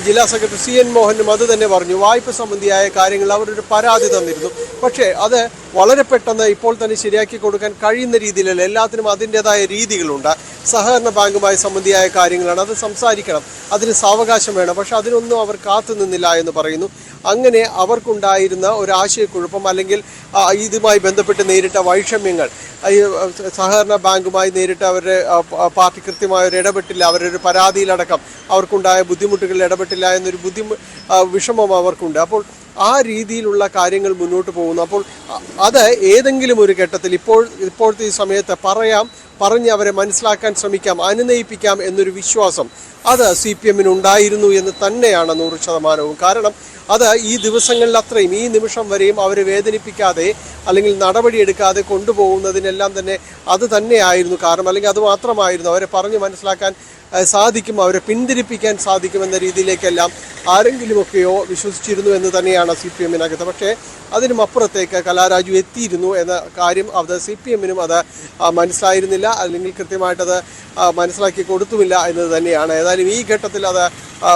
ജില്ലാ സെക്രട്ടറി CN മോഹനും അത് തന്നെ പറഞ്ഞു. വായ്പ സംബന്ധിയായ കാര്യങ്ങൾ അവരൊരു പരാതി തന്നിരുന്നു. പക്ഷേ അത് വളരെ പെട്ടെന്ന് ഇപ്പോൾ തന്നെ ശരിയാക്കി കൊടുക്കാൻ കഴിയുന്ന രീതിയിലല്ല. എല്ലാത്തിനും അതിൻ്റെതായ രീതികളുണ്ട്. സഹകരണ ബാങ്കുമായി സംബന്ധിയായ കാര്യങ്ങളാണ്, അത് സംസാരിക്കണം, അതിന് സാവകാശം വേണം. പക്ഷെ അതിനൊന്നും അവർ കാത്തു നിന്നില്ല എന്ന് പറയുന്നു. അങ്ങനെ അവർക്കുണ്ടായിരുന്ന ഒരു ആശയക്കുഴപ്പം അല്ലെങ്കിൽ ഇതുമായി ബന്ധപ്പെട്ട് നേരിട്ട വൈഷമ്യങ്ങൾ, ഈ സഹകരണ ബാങ്കുമായി നേരിട്ട് അവരുടെ പാർട്ടി കൃത്യമായൊരു ഇടപെട്ടില്ല, അവരുടെ ഒരു പരാതിയിലടക്കം അവർക്കുണ്ടായ ബുദ്ധിമുട്ടുകളിൽ ഇടപെട്ടില്ല എന്നൊരു വിഷമം അവർക്കുണ്ട്. അപ്പോൾ ആ രീതിയിലുള്ള കാര്യങ്ങൾ മുന്നോട്ട് പോകുന്നു. അപ്പോൾ അത് ഏതെങ്കിലും ഒരു ഘട്ടത്തിൽ ഇപ്പോഴത്തെ ഈ സമയത്ത് പറഞ്ഞ് അവരെ മനസ്സിലാക്കാൻ ശ്രമിക്കാം, അനുനയിപ്പിക്കാം എന്നൊരു വിശ്വാസം അത് CPM-ന് ഉണ്ടായിരുന്നു എന്ന് തന്നെയാണ് 100%. കാരണം അത് ഈ ദിവസങ്ങളിൽ അത്രയും ഈ നിമിഷം വരെയും അവരെ വേദനിപ്പിക്കാതെ അല്ലെങ്കിൽ നടപടിയെടുക്കാതെ കൊണ്ടുപോകുന്നതിനെല്ലാം തന്നെ അത് തന്നെയായിരുന്നു കാരണം. അല്ലെങ്കിൽ അത് മാത്രമായിരുന്നു അവരെ പറഞ്ഞ് മനസ്സിലാക്കാൻ സാധിക്കും, അവരെ പിന്തിരിപ്പിക്കാൻ സാധിക്കുമെന്ന രീതിയിലേക്കെല്ലാം ആരെങ്കിലുമൊക്കെയോ വിശ്വസിച്ചിരുന്നു എന്ന് തന്നെയാണ് CPM-നകത്ത്. പക്ഷേ അതിനും അപ്പുറത്തേക്ക് കലാരാജു എത്തിയിരുന്നു എന്ന കാര്യം അത് CPM-നും അത് മനസ്സിലായിരുന്നില്ല, അല്ലെങ്കിൽ കൃത്യമായിട്ടത് മനസ്സിലാക്കി കൊടുത്തുമില്ല എന്നത് തന്നെയാണ്. ഏതായാലും ഈ ഘട്ടത്തിൽ അത്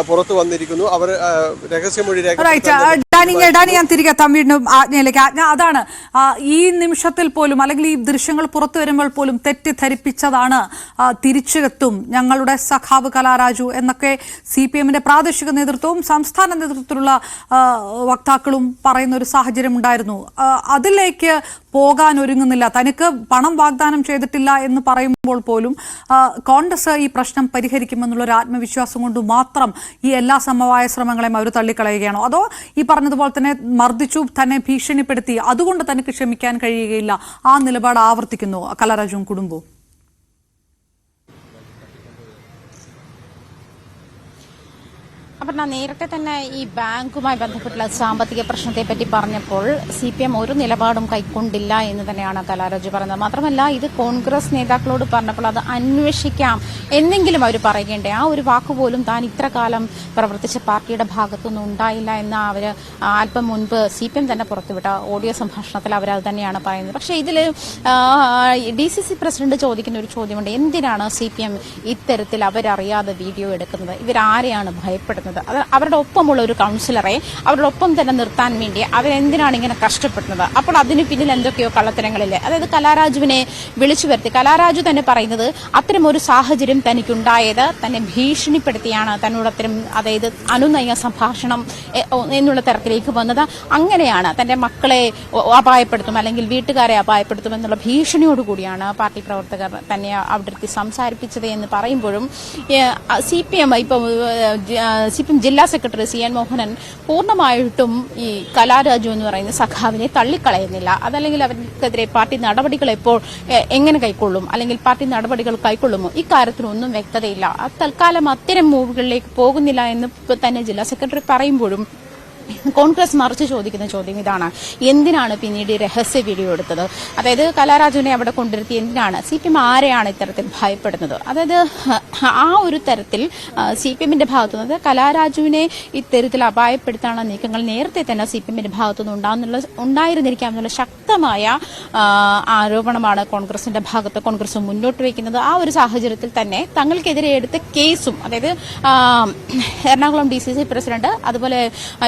പുറത്തു വന്നിരിക്കുന്നു. അവർ രഹസ്യമൊഴി ഡാനി, ഞാൻ തിരികെ എത്താം വീണ്ടും ആജ്ഞയിലേക്ക്. ആജ്ഞ, അതാണ് ഈ നിമിഷത്തിൽ പോലും അല്ലെങ്കിൽ ഈ ദൃശ്യങ്ങൾ പുറത്തു വരുമ്പോൾ പോലും തെറ്റിദ്ധരിപ്പിച്ചതാണ് തിരിച്ചെത്തും ഞങ്ങളുടെ സഖാവ് കലാരാജു എന്നൊക്കെ CPM-ന്റെ പ്രാദേശിക നേതൃത്വവും സംസ്ഥാന നേതൃത്വത്തിലുള്ള വക്താക്കളും പറയുന്ന ഒരു സാഹചര്യം ഉണ്ടായിരുന്നു. അതിലേക്ക് പോകാൻ ഒരുങ്ങുന്നില്ല. തനിക്ക് പണം വാഗ്ദാനം ചെയ്തിട്ടില്ല എന്ന് പറയുമ്പോൾ പോലും കോൺഗ്രസ് ഈ പ്രശ്നം പരിഹരിക്കുമെന്നുള്ളൊരു ആത്മവിശ്വാസം കൊണ്ട് മാത്രം ഈ എല്ലാ സമവായ ശ്രമങ്ങളെയും അവർ തള്ളിക്കളയുകയാണോ? അതോ ഈ പറഞ്ഞതുപോലെ തന്നെ മർദ്ദിച്ചു, തന്നെ ഭീഷണിപ്പെടുത്തി, അതുകൊണ്ട് തനിക്ക് ക്ഷമിക്കാൻ കഴിയുകയില്ല, ആ നിലപാട് ആവർത്തിക്കുന്നു കലാരാജുവും കുടുംബവും? അപർണ, നേരത്തെ തന്നെ ഈ ബാങ്കുമായി ബന്ധപ്പെട്ടുള്ള സാമ്പത്തിക പ്രശ്നത്തെ പറ്റി പറഞ്ഞപ്പോൾ CPM ഒരു നിലപാടും കൈക്കൊണ്ടില്ല എന്ന് തന്നെയാണ് കലാരാജു പറയുന്നത്. മാത്രമല്ല, ഇത് കോൺഗ്രസ് നേതാക്കളോട് പറഞ്ഞപ്പോൾ അത് അന്വേഷിക്കാം എന്നെങ്കിലും അവർ പറയേണ്ടേ. ആ ഒരു വാക്കുപോലും താൻ ഇത്ര കാലം പ്രവർത്തിച്ച പാർട്ടിയുടെ ഭാഗത്തുനിന്നും ഉണ്ടായില്ല എന്ന് അവർ അല്പം മുൻപ് CPM തന്നെ പുറത്തുവിട്ട ഓഡിയോ സംഭാഷണത്തിൽ അവരത് തന്നെയാണ് പറയുന്നത്. പക്ഷേ ഇതിൽ DCC പ്രസിഡന്റ് ചോദിക്കുന്ന ഒരു ചോദ്യമുണ്ട്. എന്തിനാണ് CPM ഇത്തരത്തിൽ അവരറിയാതെ വീഡിയോ എടുക്കുന്നത്? ഇവരാരെയാണ് ഭയപ്പെടുന്നത്? അവരുടെ ഒപ്പമുള്ള ഒരു കൗൺസിലറെ അവരുടെ ഒപ്പം തന്നെ നിർത്താൻ വേണ്ടി അവരെന്തിനാണ് ഇങ്ങനെ കഷ്ടപ്പെടുന്നത്? അപ്പോൾ അതിന് പിന്നിൽ എന്തൊക്കെയോ കള്ളത്തരങ്ങളില്ലേ? അതായത് കലാരാജുവിനെ വിളിച്ചു വരുത്തി കലാരാജു തന്നെ പറയുന്നത് അത്തരം ഒരു സാഹചര്യം തനിക്കുണ്ടായത് തന്നെ ഭീഷണിപ്പെടുത്തിയാണ്, തന്നോട് അത്തരം അതായത് അനുനയ സംഭാഷണം എന്നുള്ള തരത്തിലേക്ക് വന്നത്. അങ്ങനെയാണ് തന്റെ മക്കളെ അപായപ്പെടുത്തും അല്ലെങ്കിൽ വീട്ടുകാരെ അപായപ്പെടുത്തും എന്നുള്ള ഭീഷണിയോടുകൂടിയാണ് പാർട്ടി പ്രവർത്തകർ തന്നെ അവിടെ സംസാരിപ്പിച്ചത് എന്ന് പറയുമ്പോഴും CPM ജില്ലാ സെക്രട്ടറി CN മോഹനൻ പൂർണ്ണമായിട്ടും ഈ കലാരാജു എന്ന് പറയുന്ന സഖാവിനെ തള്ളിക്കളയുന്നില്ല. അതല്ലെങ്കിൽ അവർക്കെതിരെ പാർട്ടി നടപടികൾ എങ്ങനെ കൈക്കൊള്ളും, അല്ലെങ്കിൽ പാർട്ടി നടപടികൾ കൈക്കൊള്ളുമോ, ഇക്കാര്യത്തിലൊന്നും വ്യക്തതയില്ല. തൽക്കാലം അത്തരം മൂവുകളിലേക്ക് പോകുന്നില്ല എന്ന് തന്നെ ജില്ലാ സെക്രട്ടറി പറയുമ്പോഴും കോൺഗ്രസ് മറിച്ച് ചോദിക്കുന്ന ചോദ്യം ഇതാണ്: എന്തിനാണ് പിന്നീട് ഈ രഹസ്യ വീഡിയോ എടുത്തത്? അതായത് കലാരാജുവിനെ അവിടെ കൊണ്ടുവരുത്തി എന്തിനാണ്? CPM ആരെയാണ് ഇത്തരത്തിൽ ഭയപ്പെടുന്നത്? അതായത് ആ ഒരു തരത്തിൽ CPMന്റെ ഭാഗത്തുനിന്ന് കലാരാജുവിനെ ഇത്തരത്തിൽ അപായപ്പെടുത്താനുള്ള നീക്കങ്ങൾ നേരത്തെ തന്നെ CPMന്റെ ഭാഗത്തുനിന്ന് ഉണ്ടായിരുന്നിരിക്കാം എന്നുള്ള ശക്തമായ ആരോപണമാണ് കോൺഗ്രസിന്റെ ഭാഗത്ത് കോൺഗ്രസ് മുന്നോട്ട് വയ്ക്കുന്നത്. ആ ഒരു സാഹചര്യത്തിൽ തന്നെ തങ്ങൾക്കെതിരെ എടുത്ത കേസും, അതായത് എറണാകുളം DCC പ്രസിഡന്റ്, അതുപോലെ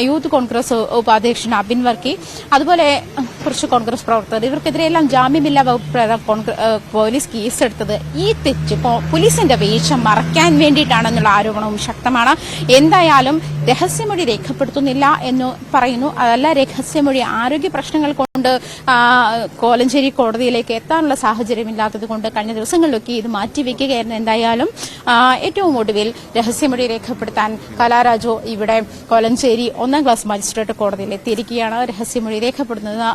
യൂത്ത് കോൺഗ്രസ് ഉപാധ്യക്ഷൻ അബിൻ വർക്കി, അതുപോലെ കുറച്ച് കോൺഗ്രസ് പ്രവർത്തകർ, ഇവർക്കെതിരെയെല്ലാം ജാമ്യമില്ലാ വകുപ്പ് പോലീസ് കേസെടുത്തത് ഈ തെറ്റ് പോലീസിന്റെ വീഴ്ച മറയ്ക്കാൻ വേണ്ടിയിട്ടാണെന്നുള്ള ആരോപണവും ശക്തമാണ്. എന്തായാലും രഹസ്യമൊഴി രേഖപ്പെടുത്തുന്നില്ല എന്ന് പറയുന്നു. അതല്ല, രഹസ്യമൊഴി ആരോഗ്യ പ്രശ്നങ്ങൾ കൊണ്ട് കോലഞ്ചേരി കോടതിയിലേക്ക് എത്താനുള്ള സാഹചര്യമില്ലാത്തത് കൊണ്ട് കഴിഞ്ഞ ദിവസങ്ങളിലൊക്കെ ഇത് മാറ്റിവെക്കുകയായിരുന്നു. എന്തായാലും ഏറ്റവും ഒടുവിൽ രഹസ്യമൊഴി രേഖപ്പെടുത്താൻ കലാരാജു ഇവിടെ കോലഞ്ചേരി 1ാം ക്ലാസ് മജിസ്ട്രേറ്റ് കോടതിയിൽ എത്തിയിരിക്കുകയാണ്. രഹസ്യമൊഴി രേഖപ്പെടുത്തുന്ന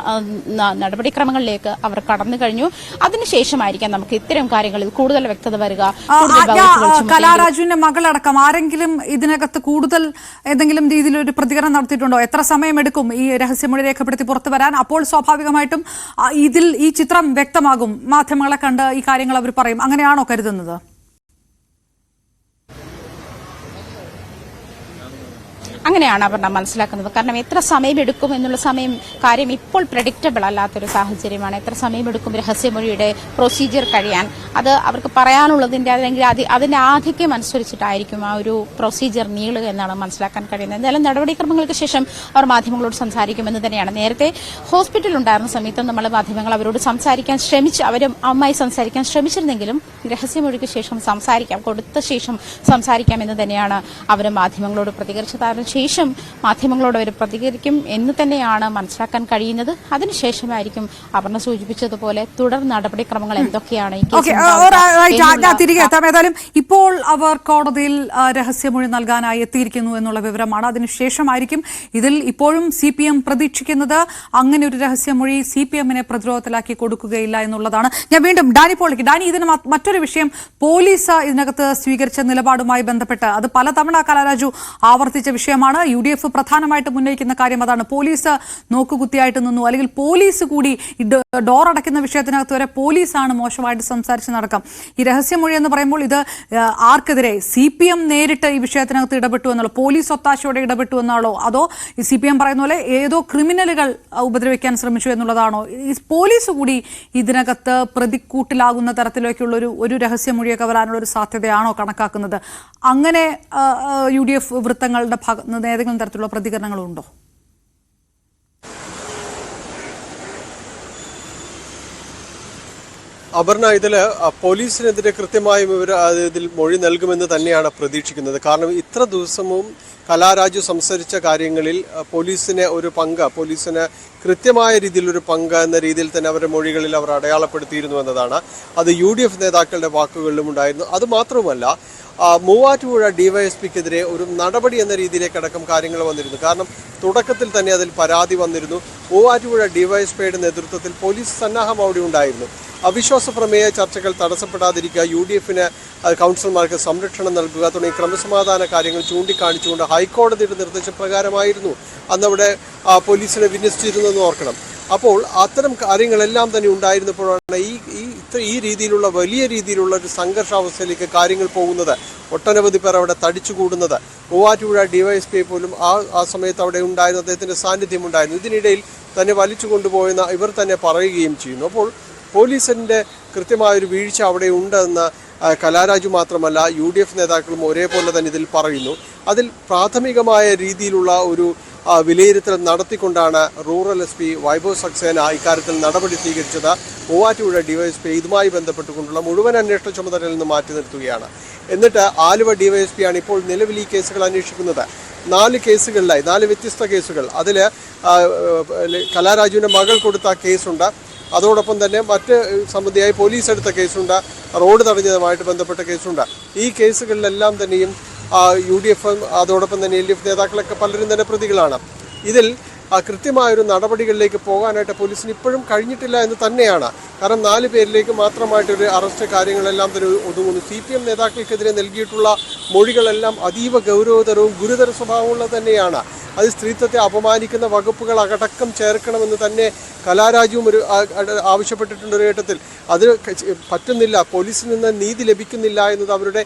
നടപടിക്രമങ്ങളിലേക്ക് അവർ കടന്നു കഴിഞ്ഞു. അതിനുശേഷമായിരിക്കാം നമുക്ക് ഇത്തരം കാര്യങ്ങളിൽ കൂടുതൽ വ്യക്തത വരിക. കലാരാജുവിന്റെ മകളടക്കം ആരെങ്കിലും ഇതിനകത്ത് കൂടുതൽ ഏതെങ്കിലും രീതിയിലൊരു പ്രതികരണം നടത്തിയിട്ടുണ്ടോ? എത്ര സമയമെടുക്കും ഈ രഹസ്യമൊഴി രേഖപ്പെടുത്തി പുറത്തു വരാൻ? അപ്പോൾ സ്വാഭാവികമായിട്ടും ഈ ചിത്രം വ്യക്തമാകും. മാധ്യമങ്ങളെ കണ്ട് ഈ കാര്യങ്ങൾ അവർ പറയും. അങ്ങനെയാണോ കരുതുന്നത്? അങ്ങനെയാണ് അവർ മനസ്സിലാക്കുന്നത്. കാരണം എത്ര സമയമെടുക്കും എന്നുള്ള കാര്യം ഇപ്പോൾ പ്രഡിക്റ്റബിൾ അല്ലാത്തൊരു സാഹചര്യമാണ്. എത്ര സമയമെടുക്കും രഹസ്യമൊഴിയുടെ പ്രൊസീജിയർ കഴിയാൻ? അത് അവർക്ക് പറയാനുള്ളതിന്റെ അല്ലെങ്കിൽ അതിന്റെ ആധിക്യം അനുസരിച്ചിട്ടായിരിക്കും ആ ഒരു പ്രൊസീജിയർ നീളുക എന്നാണ് മനസ്സിലാക്കാൻ കഴിയുന്നത്. എന്തായാലും നടപടിക്രമങ്ങൾക്ക് ശേഷം അവർ മാധ്യമങ്ങളോട് സംസാരിക്കുമെന്ന് തന്നെയാണ്. നേരത്തെ ഹോസ്പിറ്റലിൽ ഉണ്ടായിരുന്ന സമയത്ത് നമ്മൾ മാധ്യമങ്ങൾ അവരോട് അവരും അമ്മായി സംസാരിക്കാൻ ശ്രമിച്ചിരുന്നെങ്കിലും രഹസ്യമൊഴിക്ക് ശേഷം കൊടുത്ത ശേഷം സംസാരിക്കാം എന്ന് തന്നെയാണ് അവർ മാധ്യമങ്ങളോട് പ്രതികരിച്ചത്. ശേഷം മാധ്യമങ്ങളോട് അവർ പ്രതികരിക്കും എന്ന് തന്നെയാണ് മനസ്സിലാക്കാൻ കഴിയുന്നത്. അതിനുശേഷമായിരിക്കും അപർണ സൂചിപ്പിച്ചതുപോലെ തുടർ നടപടിക്രമങ്ങൾ എന്തൊക്കെയാണ്. തിരികെ എത്താം. ഏതായാലും ഇപ്പോൾ അവർ കോടതിയിൽ രഹസ്യമൊഴി നൽകാനായി എത്തിയിരിക്കുന്നു എന്നുള്ള വിവരമാണ്. അതിനുശേഷമായിരിക്കും ഇതിൽ ഇപ്പോഴും CPM പ്രതീക്ഷിക്കുന്നത് അങ്ങനെ ഒരു രഹസ്യമൊഴി CPMനെ പ്രതിരോധത്തിലാക്കി കൊടുക്കുകയില്ല എന്നുള്ളതാണ്. ഞാൻ വീണ്ടും ഡാനി പോളിക്ക്. ഡാനി, ഇതിന് മറ്റൊരു വിഷയം, പോലീസ് ഇതിനകത്ത് സ്വീകരിച്ച നിലപാടുമായി ബന്ധപ്പെട്ട് അത് പലതവണ കലാരാജു ആവർത്തിച്ച വിഷയമാണ്. UDF പ്രധാനമായിട്ട് ഉന്നയിക്കുന്ന കാര്യം അതാണ്. പോലീസ് നോക്കുകുത്തിയായിട്ട് നിന്നു, അല്ലെങ്കിൽ പോലീസ് കൂടി ഡോർ അടയ്ക്കുന്ന വിഷയത്തിനകത്ത് വരെ പോലീസാണ് മോശമായിട്ട് സംസാരിച്ച് നടക്കാം. ഈ രഹസ്യമൊഴി എന്ന് പറയുമ്പോൾ ഇത് ആർക്കെതിരെ? CPM നേരിട്ട് ഈ വിഷയത്തിനകത്ത് ഇടപെട്ടു എന്നാണോ? പോലീസ് ഒത്താശയോടെ ഇടപെട്ടു എന്നാണോ? അതോ CPM പറയുന്ന പോലെ ഏതോ ക്രിമിനലുകൾ ഉപദ്രവിക്കാൻ ശ്രമിച്ചു എന്നുള്ളതാണോ? ഈ പോലീസ് കൂടി ഇതിനകത്ത് പ്രതിക്കൂട്ടിലാകുന്ന തരത്തിലേക്കുള്ള ഒരു രഹസ്യമൊഴിയൊക്കെ വരാനുള്ള ഒരു സാധ്യതയാണോ കണക്കാക്കുന്നത്? അങ്ങനെ UDF വൃത്തങ്ങളുടെ ഭാഗത്ത് ഏതെങ്കിലും തരത്തിലുള്ള പ്രതികരണങ്ങളുണ്ടോ? അപർണ, ഇതില് പോലീസിനെതിരെ കൃത്യമായും ഇതിൽ മൊഴി നൽകുമെന്ന് തന്നെയാണ് പ്രതീക്ഷിക്കുന്നത്. കാരണം ഇത്ര ദിവസവും കലാരാജു സംസാരിച്ച കാര്യങ്ങളിൽ പോലീസിന് കൃത്യമായ രീതിയിലൊരു പങ്ക് എന്ന രീതിയിൽ തന്നെ അവരുടെ മൊഴികളിൽ അവർ അടയാളപ്പെടുത്തിയിരുന്നു എന്നതാണ്. അത് UDF നേതാക്കളുടെ വാക്കുകളിലും ഉണ്ടായിരുന്നു. അതുമാത്രമല്ല, മൂവാറ്റുപുഴ DYSPക്കെതിരെ ഒരു നടപടി എന്ന രീതിയിലേക്കടക്കം കാര്യങ്ങൾ വന്നിരുന്നു. കാരണം തുടക്കത്തിൽ തന്നെ അതിൽ പരാതി വന്നിരുന്നു. മൂവാറ്റുപുഴ DYSPയുടെ നേതൃത്വത്തിൽ പോലീസ് സന്നാഹം അവിടെ ഉണ്ടായിരുന്നു. അവിശ്വാസ പ്രമേയ ചർച്ചകൾ തടസ്സപ്പെടാതിരിക്കുക, UDFന് കൗൺസിലർമാർക്ക് സംരക്ഷണം നൽകുക തുടങ്ങിയ ക്രമസമാധാന കാര്യങ്ങൾ ചൂണ്ടിക്കാണിച്ചുകൊണ്ട് ഹൈക്കോടതിയുടെ നിർദ്ദേശപ്രകാരമായിരുന്നു അന്നവിടെ പോലീസിനെ വിന്യസിച്ചിരുന്നതെന്ന് ഓർക്കണം. അപ്പോൾ അത്തരം കാര്യങ്ങളെല്ലാം തന്നെ ഉണ്ടായിരുന്നപ്പോഴാണ് ഈ രീതിയിലുള്ള വലിയ രീതിയിലുള്ള ഒരു സംഘർഷാവസ്ഥയിലേക്ക് കാര്യങ്ങൾ പോകുന്നത്. ഒട്ടനവധി പേർ അവിടെ തടിച്ചുകൂടുന്നത്. മൂവാറ്റുപുഴ DYSP പോലും ആ സമയത്ത് അവിടെ ഉണ്ടായിരുന്ന അദ്ദേഹത്തിൻ്റെ സാന്നിധ്യം ഉണ്ടായിരുന്നു. ഇതിനിടയിൽ തന്നെ വലിച്ചു കൊണ്ടുപോയെന്ന് ഇവർ തന്നെ പറയുകയും ചെയ്യുന്നു. അപ്പോൾ പോലീസിൻ്റെ കൃത്യമായൊരു വീഴ്ച അവിടെ ഉണ്ടെന്ന് കലാരാജു മാത്രമല്ല UDF നേതാക്കളും ഒരേപോലെ തന്നെ ഇതിൽ പറയുന്നു. അതിൽ പ്രാഥമികമായ രീതിയിലുള്ള ഒരു വിലയിരുത്തൽ നടത്തിക്കൊണ്ടാണ് റൂറൽ SP വൈഭവ് സക്സേന ഇക്കാര്യത്തിൽ നടപടി സ്വീകരിച്ചത്. മൂവാറ്റുപുഴ DYSP ഇതുമായി ബന്ധപ്പെട്ടുകൊണ്ടുള്ള മുഴുവൻ അന്വേഷണ ചുമതലയിൽ നിന്ന് മാറ്റി നിർത്തുകയാണ്. എന്നിട്ട് ആലുവ DYSP ആണ് ഇപ്പോൾ നിലവിൽ ഈ കേസുകൾ അന്വേഷിക്കുന്നത്. 4 കേസുകളിലായി 4 വ്യത്യസ്ത കേസുകൾ. അതിൽ കലാരാജുവിൻ്റെ മകൾ കൊടുത്ത കേസുണ്ട്. അതോടൊപ്പം തന്നെ മറ്റ് സംബന്ധിയായി പോലീസ് എടുത്ത കേസുണ്ട്. റോഡ് തടഞ്ഞതുമായിട്ട് ബന്ധപ്പെട്ട കേസുണ്ട്. ഈ കേസുകളിലെല്ലാം തന്നെയും UDF അതോടൊപ്പം തന്നെ LDF നേതാക്കളൊക്കെ പലരും തന്നെ പ്രതികളാണ്. ഇതിൽ കൃത്യമായൊരു നടപടികളിലേക്ക് പോകാനായിട്ട് പോലീസിന് ഇപ്പോഴും കഴിഞ്ഞിട്ടില്ല എന്ന് തന്നെയാണ്. കാരണം 4 പേരിലേക്ക് മാത്രമായിട്ടൊരു അറസ്റ്റ് കാര്യങ്ങളെല്ലാം തന്നെ ഒതുങ്ങുന്നു. CPM നേതാക്കൾക്കെതിരെ നൽകിയിട്ടുള്ള മൊഴികളെല്ലാം അതീവ ഗൗരവതരവും ഗുരുതര സ്വഭാവമുള്ളത് തന്നെയാണ്. അത് സ്ത്രീത്വത്തെ അപമാനിക്കുന്ന വകുപ്പുകൾ അടക്കം ചേർക്കണമെന്ന് തന്നെ കലാരാജുവും ഒരു ആവശ്യപ്പെട്ടിട്ടുണ്ട് ഒരു ഘട്ടത്തിൽ. അത് പറ്റുന്നില്ല, പോലീസിൽ നിന്ന് നീതി ലഭിക്കുന്നില്ല എന്നത് അവരുടെ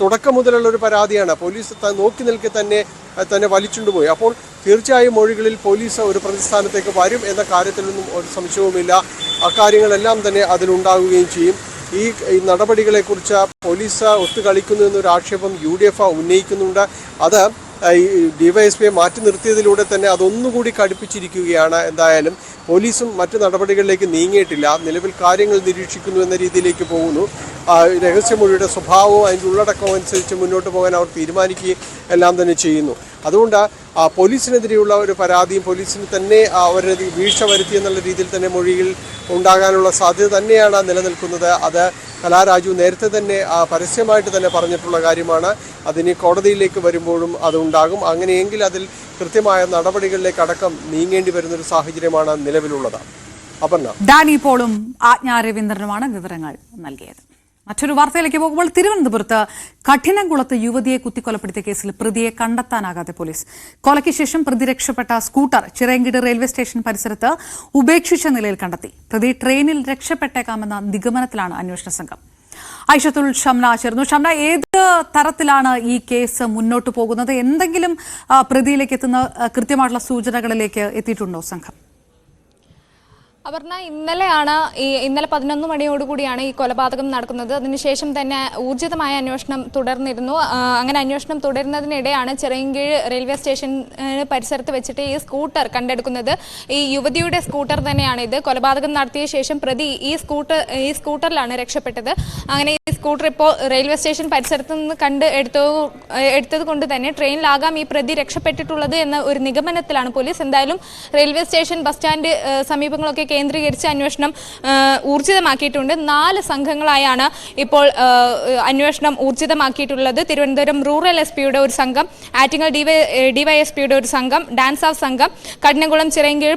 തുടക്കം മുതലുള്ളൊരു പരാതിയാണ്. പോലീസ് നോക്കി നിൽക്കെ തന്നെ വലിച്ചുകൊണ്ടുപോയി. അപ്പോൾ തീർച്ചയായും മൊഴികളിൽ പോലീസ് ഒരു പ്രതിസ്ഥാനത്തേക്ക് വരും എന്ന കാര്യത്തിലൊന്നും ഒരു സംശയവുമില്ല. അക്കാര്യങ്ങളെല്ലാം തന്നെ അതിലുണ്ടാകുകയും ചെയ്യും. ഈ നടപടികളെക്കുറിച്ച് പോലീസ് ഒത്തുകളിക്കുന്നു എന്നൊരു ആക്ഷേപം UDF ഉന്നയിക്കുന്നുണ്ട്. അത് ഡിവൈഎസ്പിയെ മാറ്റി നിർത്തിയതിലൂടെ തന്നെ അതൊന്നുകൂടി കടുപ്പിച്ചിരിക്കുകയാണ്. എന്തായാലും പോലീസും മറ്റു നടപടികളിലേക്ക് നീങ്ങിയിട്ടില്ല. നിലവിൽ കാര്യങ്ങൾ നിരീക്ഷിക്കുന്നു എന്ന രീതിയിലേക്ക് പോകുന്നു. രഹസ്യമൊഴിയുടെ സ്വഭാവവും അതിൻ്റെ ഉള്ളടക്കവും അനുസരിച്ച് മുന്നോട്ട് പോകാൻ അവർ തീരുമാനിക്കുകയും എല്ലാം തന്നെ ചെയ്യുന്നു. അതുകൊണ്ട് പോലീസിനെതിരെയുള്ള ഒരു പരാതിയും പോലീസിന് തന്നെ അവരെ വീഴ്ച വരുത്തി എന്നുള്ള രീതിയിൽ തന്നെ മൊഴിയിൽ ഉണ്ടാകാനുള്ള സാധ്യത തന്നെയാണ് നിലനിൽക്കുന്നത്. അത് കലാരാജു നേരത്തെ തന്നെ പരസ്യമായിട്ട് തന്നെ പറഞ്ഞിട്ടുള്ള കാര്യമാണ്. അതിന് കോടതിയിലേക്ക് വരുമ്പോഴും അതുണ്ടാകും. അങ്ങനെയെങ്കിൽ അതിൽ കൃത്യമായ നടപടികളിലേക്ക് അടക്കം നീങ്ങേണ്ടി വരുന്നൊരു സാഹചര്യമാണ് നിലവിലുള്ളത്. അപർണ. ഡാനി പോളും ആജ്ഞാ രവീന്ദ്രനുമാണ് വിവരങ്ങൾ നൽകിയത്. മറ്റൊരു വാർത്തയിലേക്ക് പോകുമ്പോൾ തിരുവനന്തപുരത്ത് കഠിനംകുളത്ത് യുവതിയെ കുത്തിക്കൊലപ്പെടുത്തിയ കേസിൽ പ്രതിയെ കണ്ടെത്താനാകാതെ പോലീസ്. കൊലയ്ക്ക് ശേഷം പ്രതി രക്ഷപ്പെട്ട സ്കൂട്ടർ ചിറയൻകീഴ് റെയിൽവേ സ്റ്റേഷൻ പരിസരത്ത് ഉപേക്ഷിച്ച നിലയിൽ കണ്ടെത്തി. പ്രതി ട്രെയിനിൽ രക്ഷപ്പെട്ടേക്കാമെന്ന നിഗമനത്തിലാണ് അന്വേഷണ സംഘം. ഐഷത്തുൽ ഷംന ചേർന്നു. ഷംന, ഏത് തരത്തിലാണ് ഈ കേസ് മുന്നോട്ട് പോകുന്നത്? എന്തെങ്കിലും പ്രതിയിലേക്ക് എത്തുന്ന കൃത്യമായിട്ടുള്ള സൂചനകളിലേക്ക് എത്തിയിട്ടുണ്ടോ സംഘം? അപർണ, ഇന്നലെ 11 മണിയോടുകൂടിയാണ് ഈ കൊലപാതകം നടക്കുന്നത്. അതിനുശേഷം തന്നെ ഊർജിതമായ അന്വേഷണം തുടർന്നിരുന്നു. അങ്ങനെ അന്വേഷണം തുടരുന്നതിനിടെയാണ് ചിറയൻകീഴ് റെയിൽവേ സ്റ്റേഷൻ പരിസരത്ത് വെച്ചിട്ട് ഈ സ്കൂട്ടർ കണ്ടെടുക്കുന്നത്. ഈ യുവതിയുടെ സ്കൂട്ടർ തന്നെയാണ് ഇത്. കൊലപാതകം നടത്തിയ ശേഷം പ്രതി ഈ സ്കൂട്ടറിലാണ് രക്ഷപ്പെട്ടത്. അങ്ങനെ ഈ സ്കൂട്ടർ ഇപ്പോൾ റെയിൽവേ സ്റ്റേഷൻ പരിസരത്ത് നിന്ന് എടുത്തത് കൊണ്ട് തന്നെ ട്രെയിനിലാകാം ഈ പ്രതി രക്ഷപ്പെട്ടിട്ടുള്ളത് എന്ന ഒരു നിഗമനത്തിലാണ് പോലീസ്. എന്തായാലും റെയിൽവേ സ്റ്റേഷൻ, ബസ് സ്റ്റാൻഡ് സമീപങ്ങളൊക്കെ കേന്ദ്രീകരിച്ച് അന്വേഷണം ഊർജിതമാക്കിയിട്ടുണ്ട്. 4 സംഘങ്ങളായാണ് ഇപ്പോൾ അന്വേഷണം ഊർജിതമാക്കിയിട്ടുള്ളത്. തിരുവനന്തപുരം റൂറൽ SP-യുടെ ഒരു സംഘം, ആറ്റിങ്ങൽ DYSP-യുടെ ഒരു സംഘം, ഡാൻസ് ഓഫ് സംഘം, കഠിനംകുളം ചിറയൻകീഴ്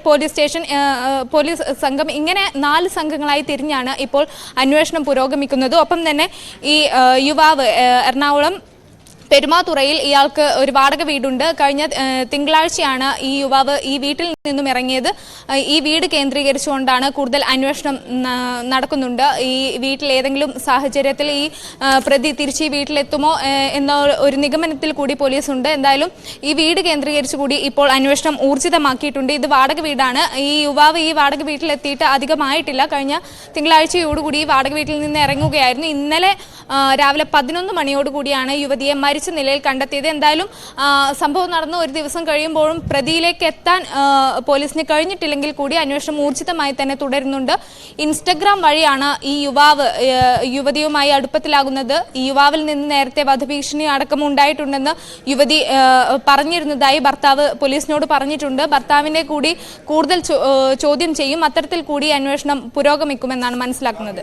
പോലീസ് സംഘം, ഇങ്ങനെ 4 സംഘങ്ങളായി തിരിഞ്ഞാണ് ഇപ്പോൾ അന്വേഷണം പുരോഗമിക്കുന്നത്. ഒപ്പം തന്നെ ഈ യുവാവ് എറണാകുളം പെരുമാതുറയിൽ ഇയാൾക്ക് ഒരു വാടക വീടുണ്ട്. കഴിഞ്ഞ തിങ്കളാഴ്ചയാണ് ഈ യുവാവ് ഈ വീട്ടിൽ നിന്നും ഇറങ്ങിയത്. ഈ വീട് കേന്ദ്രീകരിച്ചുകൊണ്ടാണ് കൂടുതൽ അന്വേഷണം നടക്കുന്നുണ്ട്. ഈ വീട്ടിൽ ഏതെങ്കിലും സാഹചര്യത്തിൽ ഈ പ്രതി തിരിച്ച് ഈ വീട്ടിലെത്തുമോ എന്ന ഒരു നിഗമനത്തിൽ കൂടി പോലീസ് ഉണ്ട്. എന്തായാലും ഈ വീട് കേന്ദ്രീകരിച്ചു കൂടി ഇപ്പോൾ അന്വേഷണം ഊർജിതമാക്കിയിട്ടുണ്ട്. ഇത് വാടക വീടാണ്. ഈ യുവാവ് ഈ വാടക വീട്ടിലെത്തിയിട്ട് അധികമായിട്ടില്ല. കഴിഞ്ഞ തിങ്കളാഴ്ചയോടുകൂടി ഈ വാടക വീട്ടിൽ നിന്ന് ഇറങ്ങുകയായിരുന്നു. ഇന്നലെ രാവിലെ 11 മണിയോടുകൂടിയാണ് യുവതിയെ മരിച്ച നിലയിൽ കണ്ടെത്തിയത്. എന്തായാലും സംഭവം നടന്ന ഒരു ദിവസം കഴിയുമ്പോഴും പ്രതിയിലേക്ക് എത്താൻ പോലീസിന് കഴിഞ്ഞിട്ടില്ലെങ്കിൽ കൂടി അന്വേഷണം ഊർജിതമായി തന്നെ തുടരുന്നുണ്ട്. ഇൻസ്റ്റഗ്രാം വഴിയാണ് ഈ യുവാവ് യുവതിയുമായി അടുപ്പത്തിലാകുന്നത്. ഈ യുവാവിൽ നിന്ന് നേരത്തെ വധഭീഷണി അടക്കം ഉണ്ടായിട്ടുണ്ടെന്ന് യുവതി പറഞ്ഞിരുന്നതായി ഭർത്താവ് പോലീസിനോട് പറഞ്ഞിട്ടുണ്ട്. ഭർത്താവിനെ കൂടി കൂടുതൽ ചോദ്യം ചെയ്യും. അത്തരത്തിൽ കൂടി അന്വേഷണം പുരോഗമിക്കുമെന്നാണ് മനസ്സിലാക്കുന്നത്.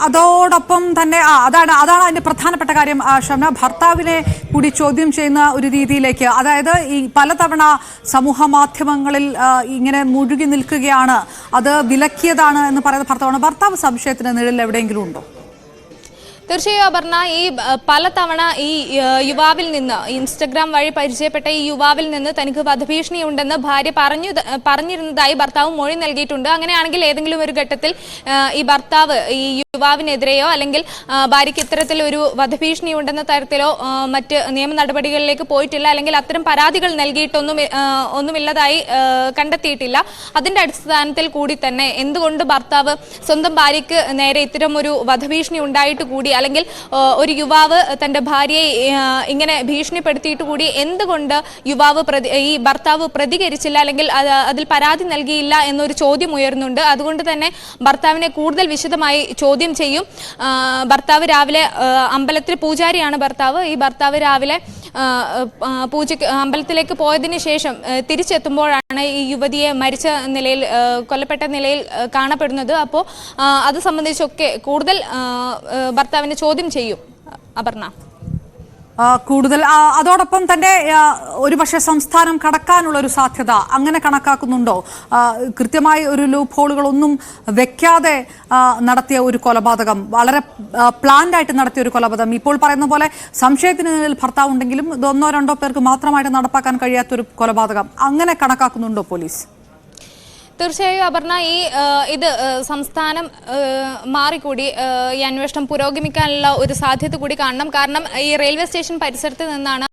അതോടൊപ്പം തന്നെ അതാണ് അതിന്റെ പ്രധാനപ്പെട്ട കാര്യം ഷംന, ഭർത്താവിനെ കൂടി ചോദ്യം ചെയ്യുന്ന ഒരു രീതിയിലേക്ക്, അതായത് ഈ പലതവണ സമൂഹ മാധ്യമങ്ങളിൽ ഇങ്ങനെ മുഴുകി നിൽക്കുകയാണ്, അത് വിലക്കിയതാണ് എന്ന് പറയുന്ന ഭർത്താവ് സംശയത്തിന് നിഴലിൽ എവിടെയെങ്കിലും ഉണ്ടോ? തീർച്ചയായും അപർണ, ഈ പലതവണ ഈ യുവാവിൽ നിന്ന്, ഇൻസ്റ്റഗ്രാം വഴി പരിചയപ്പെട്ട ഈ യുവാവിൽ നിന്ന് തനിക്ക് വധഭീഷണി ഉണ്ടെന്ന് ഭാര്യ പറഞ്ഞിരുന്നതായി ഭർത്താവ് മൊഴി നൽകിയിട്ടുണ്ട്. അങ്ങനെയാണെങ്കിൽ ഏതെങ്കിലും ഒരു ഘട്ടത്തിൽ ഈ ഭർത്താവ് ഈ യുവാവിനെതിരെയോ അല്ലെങ്കിൽ ഭാര്യയ്ക്ക് ഇത്തരത്തിൽ ഒരു വധഭീഷണി ഉണ്ടെന്ന തരത്തിലോ മറ്റ് നിയമ നടപടികളിലേക്ക് പോയിട്ടില്ല, അല്ലെങ്കിൽ അത്തരം പരാതികൾ ഒന്നുമില്ലതായി കണ്ടെത്തിയിട്ടില്ല. അതിന്റെ അടിസ്ഥാനത്തിൽ കൂടി തന്നെ എന്തുകൊണ്ട് ഭർത്താവ് സ്വന്തം ഭാര്യയ്ക്ക് നേരെ ഇത്തരം ഒരു വധഭീഷണി ഉണ്ടായിട്ട് കൂടി, അല്ലെങ്കിൽ ഒരു യുവാവ് തന്റെ ഭാര്യയെ ഇങ്ങനെ ഭീഷണിപ്പെടുത്തിയിട്ട് കൂടി എന്തുകൊണ്ട് ഈ ഭർത്താവ് പ്രതികരിച്ചില്ല, അല്ലെങ്കിൽ അതിൽ പരാതി നൽകിയില്ല എന്നൊരു ചോദ്യം ഉയർന്നുണ്ട്. അതുകൊണ്ട് തന്നെ ഭർത്താവിനെ കൂടുതൽ വിശദമായി ചോദ്യം ചെയ്യും. ഭർത്താവ് രാവിലെ അമ്പലത്തിൽ പൂജാരിയാണ് ഭർത്താവ്. ഈ ഭർത്താവ് രാവിലെ അമ്പലത്തിലേക്ക് പോയതിനു ശേഷം തിരിച്ചെത്തുമ്പോഴാണ് ഈ യുവതിയെ മരിച്ച നിലയിൽ, കൊല്ലപ്പെട്ട നിലയിൽ കാണപ്പെടുന്നത്. അപ്പോൾ അത് സംബന്ധിച്ചൊക്കെ കൂടുതൽ ഭർത്താവിനെ ചോദ്യം ചെയ്യും അപർണ. കൂടുതൽ അതോടൊപ്പം തന്നെ ഒരുപക്ഷെ സംസ്ഥാനം കടക്കാനുള്ള ഒരു സാധ്യത അങ്ങനെ കണക്കാക്കുന്നുണ്ടോ? കൃത്യമായി ഒരു ലൂപ്പ് ഹോളുകളൊന്നും വെക്കാതെ നടത്തിയ ഒരു കൊലപാതകം, വളരെ പ്ലാൻഡ് ആയിട്ട് നടത്തിയ ഒരു കൊലപാതകം, ഇപ്പോൾ പറയുന്ന പോലെ സംശയത്തിന് ഭർത്താവ് ഉണ്ടെങ്കിലും ഇത് 1-2 പേർക്ക് മാത്രമായിട്ട് നടപ്പാക്കാൻ കഴിയാത്തൊരു കൊലപാതകം, അങ്ങനെ കണക്കാക്കുന്നുണ്ടോ പോലീസ്? തീർച്ചയായും അപർണ, ഇത് സംസ്ഥാനം മാറിക്കൂടി ഈ അന്വേഷണം പുരോഗമിക്കാനുള്ള ഒരു സാധ്യത കൂടി കാണണം. കാരണം ഈ റെയിൽവേ സ്റ്റേഷൻ പരിസരത്ത് നിന്നാണ്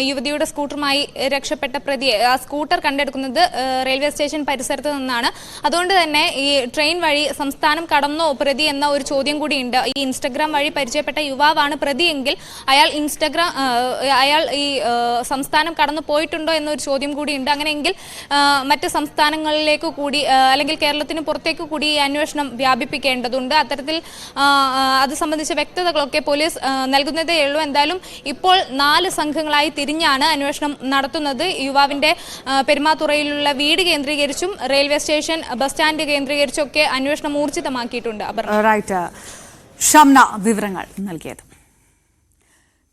യുവതിയുടെ സ്കൂട്ടറുമായി രക്ഷപ്പെട്ട പ്രതിയെ, ആ സ്കൂട്ടർ കണ്ടെടുക്കുന്നത് റെയിൽവേ സ്റ്റേഷൻ പരിസരത്ത് നിന്നാണ്. അതുകൊണ്ട് തന്നെ ഈ ട്രെയിൻ വഴി സംസ്ഥാനം കടന്നോ പ്രതി എന്ന ഒരു ചോദ്യം കൂടിയുണ്ട്. ഈ ഇൻസ്റ്റഗ്രാം വഴി പരിചയപ്പെട്ട യുവാവാണ് പ്രതിയെങ്കിൽ അയാൾ ഈ സംസ്ഥാനം കടന്നു പോയിട്ടുണ്ടോ എന്നൊരു ചോദ്യം കൂടിയുണ്ട്. അങ്ങനെയെങ്കിൽ മറ്റ് സംസ്ഥാനങ്ങളിലേക്ക് കൂടി അല്ലെങ്കിൽ കേരളത്തിന് പുറത്തേക്ക് കൂടി ഈ അന്വേഷണം വ്യാപിപ്പിക്കേണ്ടതുണ്ട്. അത്തരത്തിൽ അത് സംബന്ധിച്ച വ്യക്തതകളൊക്കെ പോലീസ് നൽകുന്നതേ ഉള്ളൂ. എന്തായാലും ഇപ്പോൾ 4 സംഘങ്ങളായി തിരിഞ്ഞാണ് അന്വേഷണം നടത്തുന്നത്. യുവാവിന്റെ പെരുമാതുറയിലുള്ള വീട് കേന്ദ്രീകരിച്ചും റെയിൽവേ സ്റ്റേഷൻ, ബസ് സ്റ്റാൻഡ് കേന്ദ്രീകരിച്ചൊക്കെ അന്വേഷണം ഊർജിതമാക്കിയിട്ടുണ്ട്. ഷംന വിവരങ്ങൾ നൽകിയത്.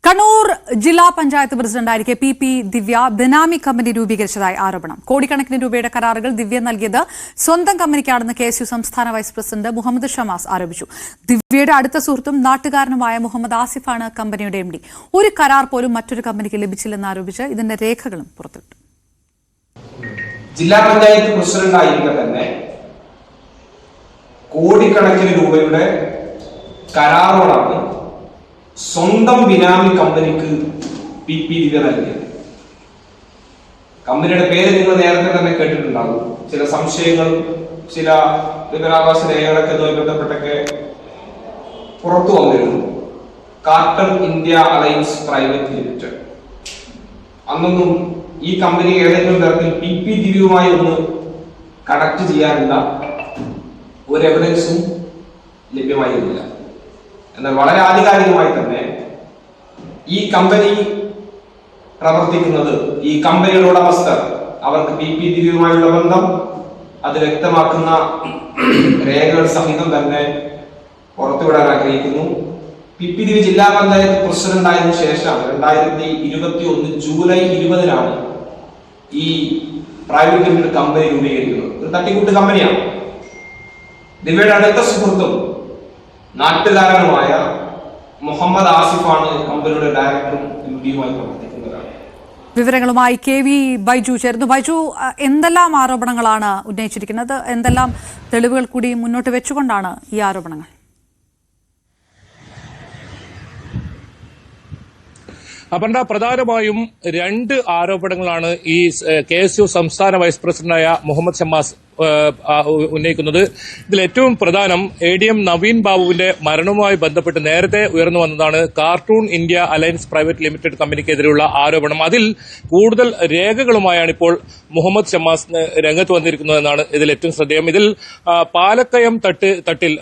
കണ്ണൂർ ജില്ലാ പഞ്ചായത്ത് പ്രസിഡന്റായിരിക്കെ PP ദിവ്യ ബെനാമി കമ്പനി രൂപീകരിച്ചതായി ആരോപണം. കോടിക്കണക്കിന് രൂപയുടെ കരാറുകൾ ദിവ്യ നൽകിയത് സ്വന്തം കമ്പനിക്കാണെന്ന് KSU സംസ്ഥാന വൈസ് പ്രസിഡന്റ് മുഹമ്മദ് ഷമാസ് ആരോപിച്ചു. ദിവ്യയുടെ അടുത്ത സുഹൃത്തും നാട്ടുകാരനുമായ മുഹമ്മദ് ആസിഫാണ് കമ്പനിയുടെ MD. ഒരു കരാർ പോലും മറ്റൊരു കമ്പനിക്ക് ലഭിച്ചില്ലെന്ന് ആരോപിച്ച് ഇതിന്റെ രേഖകളും പുറത്തുവിട്ടു. ജില്ലാ പഞ്ചായത്ത് പ്രസിഡന്റായിരിക്കെ തന്നെ കോടിക്കണക്കിന് രൂപയുടെ കരാറുകളാണ് സ്വന്തം ബിനാമി കമ്പനിക്ക് PP ദിവ്യ നൽകിയത്. കമ്പനിയുടെ പേര് നിങ്ങൾ നേരത്തെ തന്നെ കേട്ടിട്ടുണ്ടാകും. ചില സംശയങ്ങളും ചില വിവരാവകാശ രേഖകളൊക്കെ ബന്ധപ്പെട്ടൊക്കെ പുറത്തു വന്നിരുന്നു. Carton India alliance private limited. അന്നൊന്നും ഈ കമ്പനി ഏതെങ്കിലും തരത്തിൽ PP ദിവ്യയുമായി ഒന്ന് കണക്ട് ചെയ്യാനുള്ള ഒരു എവിഡൻസും ലഭ്യമായിരുന്നില്ല. എന്നാൽ വളരെ ആധികാരികമായി തന്നെ ഈ കമ്പനി പ്രവർത്തിക്കുന്നത്, ഈ കമ്പനിയുടെ ഉടമസ്ഥർ, അവർക്ക് PP ദിവ്യയുമായുള്ള ബന്ധം അത് വ്യക്തമാക്കുന്ന രേഖകൾ സഹിതം തന്നെ പുറത്തുവിടാൻ ആഗ്രഹിക്കുന്നു. PP ദിവ്യ ജില്ലാ പഞ്ചായത്ത് പ്രസിഡന്റ് ആയതിനു ശേഷം 2021 ജൂലൈ 20-നാണ് ഈ പ്രൈവറ്റ് ലിമിറ്റഡ് കമ്പനി രൂപീകരിക്കുന്നത്. ഒരു തട്ടിക്കൂട്ട് കമ്പനിയാണ്. ദിവ്യയുടെ അടുത്ത സുഹൃത്തും നാട്ടുകാരനുമായ മുഹമ്മദ് ആസിഫാണ് കമ്പനിയുടെ ഡയറക്ടറും MD-യുമായി പ്രവർത്തിക്കുന്നതാണ്. വിവരങ്ങളുമായി KV ബൈജു ചേർന്നു. ബൈജു, എന്തെല്ലാം ആരോപണങ്ങളാണ് ഉന്നയിച്ചിരിക്കുന്നത്? എന്തെല്ലാം തെളിവുകൾ കൂടി മുന്നോട്ട് വെച്ചുകൊണ്ടാണ് ഈ ആരോപണങ്ങൾ? അപർണ, പ്രധാനമായും 2 ആരോപണങ്ങളാണ് ഈ KSU സംസ്ഥാന വൈസ് പ്രസിഡന്റായ മുഹമ്മദ് ഷമാസ് ഉന്നയിക്കുന്നത്. ഇതിൽ ഏറ്റവും പ്രധാനം ADM നവീൻ ബാബുവിന്റെ മരണവുമായി ബന്ധപ്പെട്ട് നേരത്തെ ഉയർന്നു വന്നതാണ് carton India alliance private limited കമ്പനിക്കെതിരെയുള്ള ആരോപണം. അതിൽ കൂടുതൽ രേഖകളുമായാണ് ഇപ്പോൾ മുഹമ്മദ് ഷമാസ് രംഗത്ത് വന്നിരിക്കുന്നതെന്നാണ് ഇതിൽ ഏറ്റവും ശ്രദ്ധേയം. ഇതിൽ പാലക്കയം തട്ടിൽ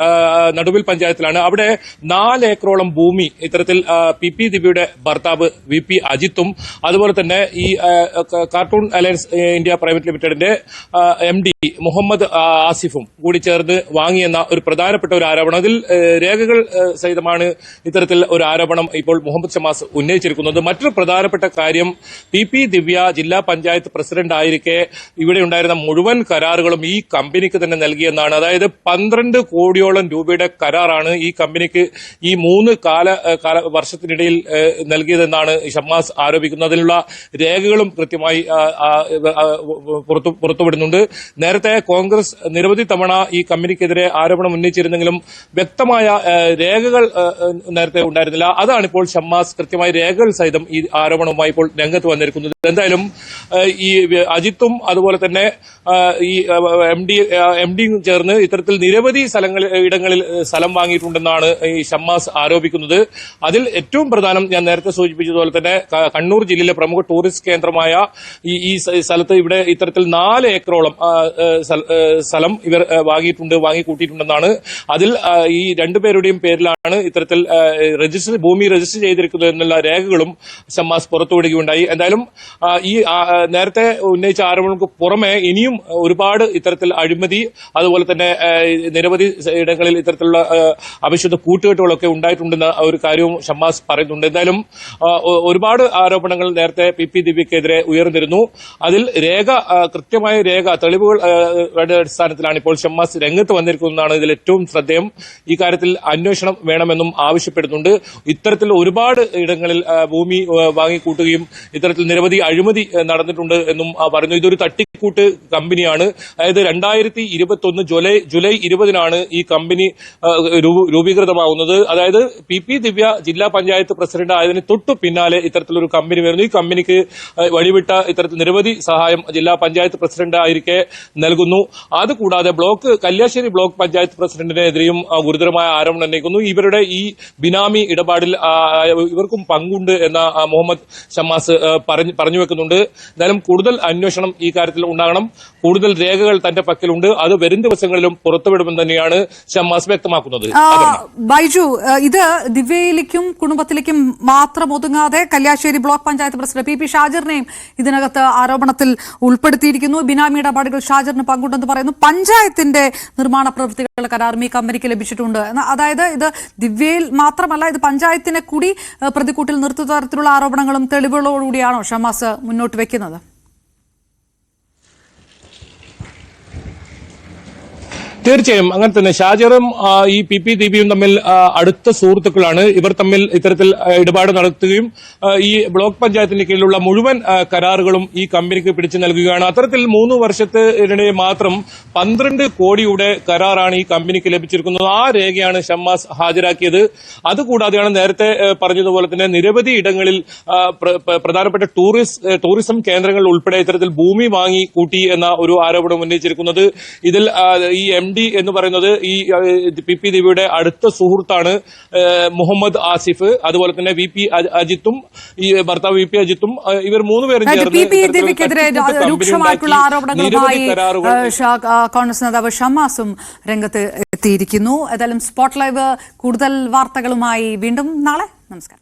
നടുവിൽ പഞ്ചായത്തിലാണ്. അവിടെ 4 ഏക്കറോളം ഭൂമി ഇത്തരത്തിൽ PP ദിവ്യയുടെ ഭർത്താവ് VP അജിത്തും അതുപോലെ തന്നെ ഈ കാർട്ടൂൺ അലയൻസ് ഇന്ത്യ പ്രൈവറ്റ് ലിമിറ്റഡിന്റെ MD മുഹമ്മദ് ആസിഫും കൂടി ചേർന്ന് വാങ്ങിയെന്ന ഒരു പ്രധാനപ്പെട്ട ഒരു ആരോപണം. അതിൽ രേഖകൾ സഹിതമാണ് ഇത്തരത്തിൽ ഒരു ആരോപണം ഇപ്പോൾ മുഹമ്മദ് ഷമാസ് ഉന്നയിച്ചിരിക്കുന്നത്. മറ്റൊരു പ്രധാനപ്പെട്ട കാര്യം, PP ദിവ്യ ജില്ലാ പഞ്ചായത്ത് പ്രസിഡന്റ് ആയിരിക്കെ ഇവിടെ ഉണ്ടായിരുന്ന മുഴുവൻ കരാറുകളും ഈ കമ്പനിക്ക് തന്നെ നൽകിയെന്നാണ്. അതായത് 12 കോടിയോളം രൂപയുടെ കരാറാണ് ഈ കമ്പനിക്ക് ഈ 3 വർഷത്തിനിടയിൽ നൽകിയതെന്നാണ് ഷമാസ് ആരോപിക്കുന്നത്. അതിനുള്ള രേഖകളും കൃത്യമായി പുറത്തുവിടുന്നുണ്ട്. നേരത്തെ കോൺഗ്രസ് നിരവധി തവണ ഈ കമ്പനിക്കെതിരെ ആരോപണം ഉന്നയിച്ചിരുന്നെങ്കിലും വ്യക്തമായ രേഖകൾ നേരത്തെ ഉണ്ടായിരുന്നില്ല. അതാണിപ്പോൾ ഷമാസ് കൃത്യമായ രേഖകൾ സഹിതം ഈ ആരോപണവുമായി ഇപ്പോൾ രംഗത്ത് വന്നിരിക്കുന്നത്. എന്തായാലും ഈ അജിത്തും അതുപോലെ തന്നെ ഈ MDയും ചേർന്ന് ഇത്തരത്തിൽ നിരവധി ഇടങ്ങളിൽ സ്ഥലം വാങ്ങിയിട്ടുണ്ടെന്നാണ് ഈ ഷമാസ് ആരോപിക്കുന്നത്. അതിൽ ഏറ്റവും പ്രധാനം ഞാൻ നേരത്തെ സൂചിപ്പിച്ചതുപോലെ തന്നെ കണ്ണൂർ ജില്ലയിലെ പ്രമുഖ ടൂറിസ്റ്റ് കേന്ദ്രമായ ഈ സ്ഥലത്ത് ഇവിടെ ഇത്തരത്തിൽ 4 ഏക്കറോളം സ്ഥലം ഇവർ വാങ്ങിക്കൂട്ടിയിട്ടുണ്ടെന്നാണ്. അതിൽ ഈ രണ്ടുപേരുടെയും പേരിലാണ് ഇത്തരത്തിൽ ഭൂമി രജിസ്റ്റർ ചെയ്തിരിക്കുന്നത് എന്നുള്ള രേഖകളും ഷമ്മാസ് പുറത്തുവിടുകയുണ്ടായി. എന്തായാലും ഈ നേരത്തെ ഉന്നയിച്ച ആരോപണങ്ങൾക്ക് പുറമെ ഇനിയും ഒരുപാട് ഇത്തരത്തിൽ അഴിമതി, അതുപോലെ തന്നെ നിരവധി ഇടങ്ങളിൽ ഇത്തരത്തിലുള്ള അവിശുദ്ധ കൂട്ടുകെട്ടുകളൊക്കെ ഉണ്ടായിട്ടുണ്ടെന്ന ഒരു കാര്യവും ഷമ്മാസ് പറയുന്നുണ്ട്. എന്തായാലും ഒരുപാട് ആരോപണങ്ങൾ നേരത്തെ പി ദിവ്യക്കെതിരെ ഉയർന്നിരുന്നു. അതിൽ കൃത്യമായ തെളിവുകളുടെ അടിസ്ഥാനത്തിലാണ് ഇപ്പോൾ ഷമ്മാസ് രംഗത്ത് വന്നിരിക്കുന്നതാണ് ഇതിൽ ഏറ്റവും ശ്രദ്ധേയം. ഈ കാര്യത്തിൽ അന്വേഷണം വേണമെന്നും ആവശ്യപ്പെടുന്നുണ്ട്. ഇത്തരത്തിൽ ഒരുപാട് ഇടങ്ങളിൽ ഭൂമി വാങ്ങിക്കൂട്ടുകയും ഇത്തരത്തിൽ നിരവധി അഴിമതി നടന്നിട്ടുണ്ട് എന്നും പറഞ്ഞു. ഇതൊരു തട്ടിക്കൂട്ട് കമ്പനിയാണ്. അതായത് 2021 ജൂലൈ 20 ഈ കമ്പനി രൂപീകൃതമാകുന്നത്. അതായത് പി ദിവ്യ ജില്ലാ പഞ്ചായത്ത് പ്രസിഡന്റ് ആയതിന് തൊട്ടു പിന്നാലെ ഇത്തരത്തിലൊരു കമ്പനി വരുന്നു. ഈ കമ്പനിക്ക് വഴിവിട്ട ഇത്തരത്തിൽ നിരവധി സഹായം ജില്ലാ പഞ്ചായത്ത് പ്രസിഡന്റ് ആയിരിക്കെ നൽകുന്നു. അതുകൂടാതെ കല്യാശ്ശേരി ബ്ലോക്ക് പഞ്ചായത്ത് പ്രസിഡന്റിനെതിരെയും ഗുരുതരമായ ആരോപണം ഉന്നയിക്കുന്നു. ഇവരുടെ ഈ ബിനാമി ഇടപാടിൽ ഇവർക്കും പങ്കുണ്ട് എന്ന മുഹമ്മദ് ഷമ്മാസ് പറഞ്ഞു വെക്കുന്നുണ്ട്. എന്തായാലും കൂടുതൽ അന്വേഷണം ഈ കാര്യത്തിൽ ഉണ്ടാകണം. കൂടുതൽ രേഖകൾ തന്റെ പക്കലുണ്ട്. അത് വരും ദിവസങ്ങളിലും പുറത്തുവിടുമെന്ന് തന്നെയാണ് ഷമ്മാസ് വ്യക്തമാക്കുന്നത്. ബൈജു, ഇത് ദിവ്യയിലേക്കും കുടുംബത്തിലേക്കും മാത്രം ഒതുങ്ങാതെ Kalliasseri block panchayat president P ഷാജിറിനെയും ഇതിനകത്ത് ആരോപണത്തിൽ ഉൾപ്പെടുത്തിയിരിക്കുന്നു. ബിനാമി ഇടപാടുകൾ ഷാജിറിന് പങ്കുണ്ടെന്ന് പറയുന്നു. പഞ്ചായത്തിന്റെ നിർമ്മാണ പ്രവൃത്തികളുടെ കരാറും ഈ കമ്പനിക്ക് ലഭിച്ചിട്ടുണ്ട്. അതായത് ഇത് ദിവ്യയിൽ മാത്രമല്ല, ഇത് പഞ്ചായത്തിനെ കൂടി പ്രതിക്കൂട്ടിൽ നിർത്തുന്ന തരത്തിലുള്ള ആരോപണങ്ങളും തെളിവുകളോടുകൂടിയാണോ ഷമ്മാസ് മുന്നോട്ട് വെക്കുന്നത്? തീർച്ചയായും അങ്ങനെ തന്നെ. ഷാജിറും ഈ പി ദിവ്യയും തമ്മിൽ അടുത്ത സുഹൃത്തുക്കളാണ്. ഇവർ തമ്മിൽ ഇത്തരത്തിൽ ഇടപാട് നടത്തുകയും ഈ ബ്ലോക്ക് പഞ്ചായത്തിന്റെ കീഴിലുള്ള മുഴുവൻ കരാറുകളും ഈ കമ്പനിക്ക് പിടിച്ചു നൽകുകയാണ്. അത്തരത്തിൽ 3 വർഷത്തിനിടെ മാത്രം 12 കോടിയുടെ കരാറാണ് ഈ കമ്പനിക്ക് ലഭിച്ചിരിക്കുന്നത്. ആ രേഖയാണ് ഷമ്മാസ് ഹാജരാക്കിയത്. അതുകൂടാതെയാണ് നേരത്തെ പറഞ്ഞതുപോലെ തന്നെ നിരവധി ഇടങ്ങളിൽ പ്രധാനപ്പെട്ട ടൂറിസം കേന്ദ്രങ്ങളിൽ ഉൾപ്പെടെ ഇത്തരത്തിൽ ഭൂമി വാങ്ങി കൂട്ടി എന്ന ഒരു ആരോപണം ഉന്നയിച്ചിരിക്കുന്നത്. ഇതിൽ ഈ MD എന്ന് പറയുന്നത് ഈ പി ദിവ്യയുടെ അടുത്ത സുഹൃത്താണ് മുഹമ്മദ് ആസിഫ്. അതുപോലെ തന്നെ VP അജിത്തും ഈ ഭർത്താവ് VP അജിത്തും ഇവർ 3 പേരും ദിവ്യക്കെതിരെ രൂക്ഷമായിട്ടുള്ള ആരോപണങ്ങളുമായി കോൺഗ്രസ് നേതാവ് ഷമ്മാസും രംഗത്ത് എത്തിയിരിക്കുന്നു. ഏതായാലും സ്പോട്ട് ലൈവ് കൂടുതൽ വാർത്തകളുമായി വീണ്ടും നാളെ. നമസ്കാരം.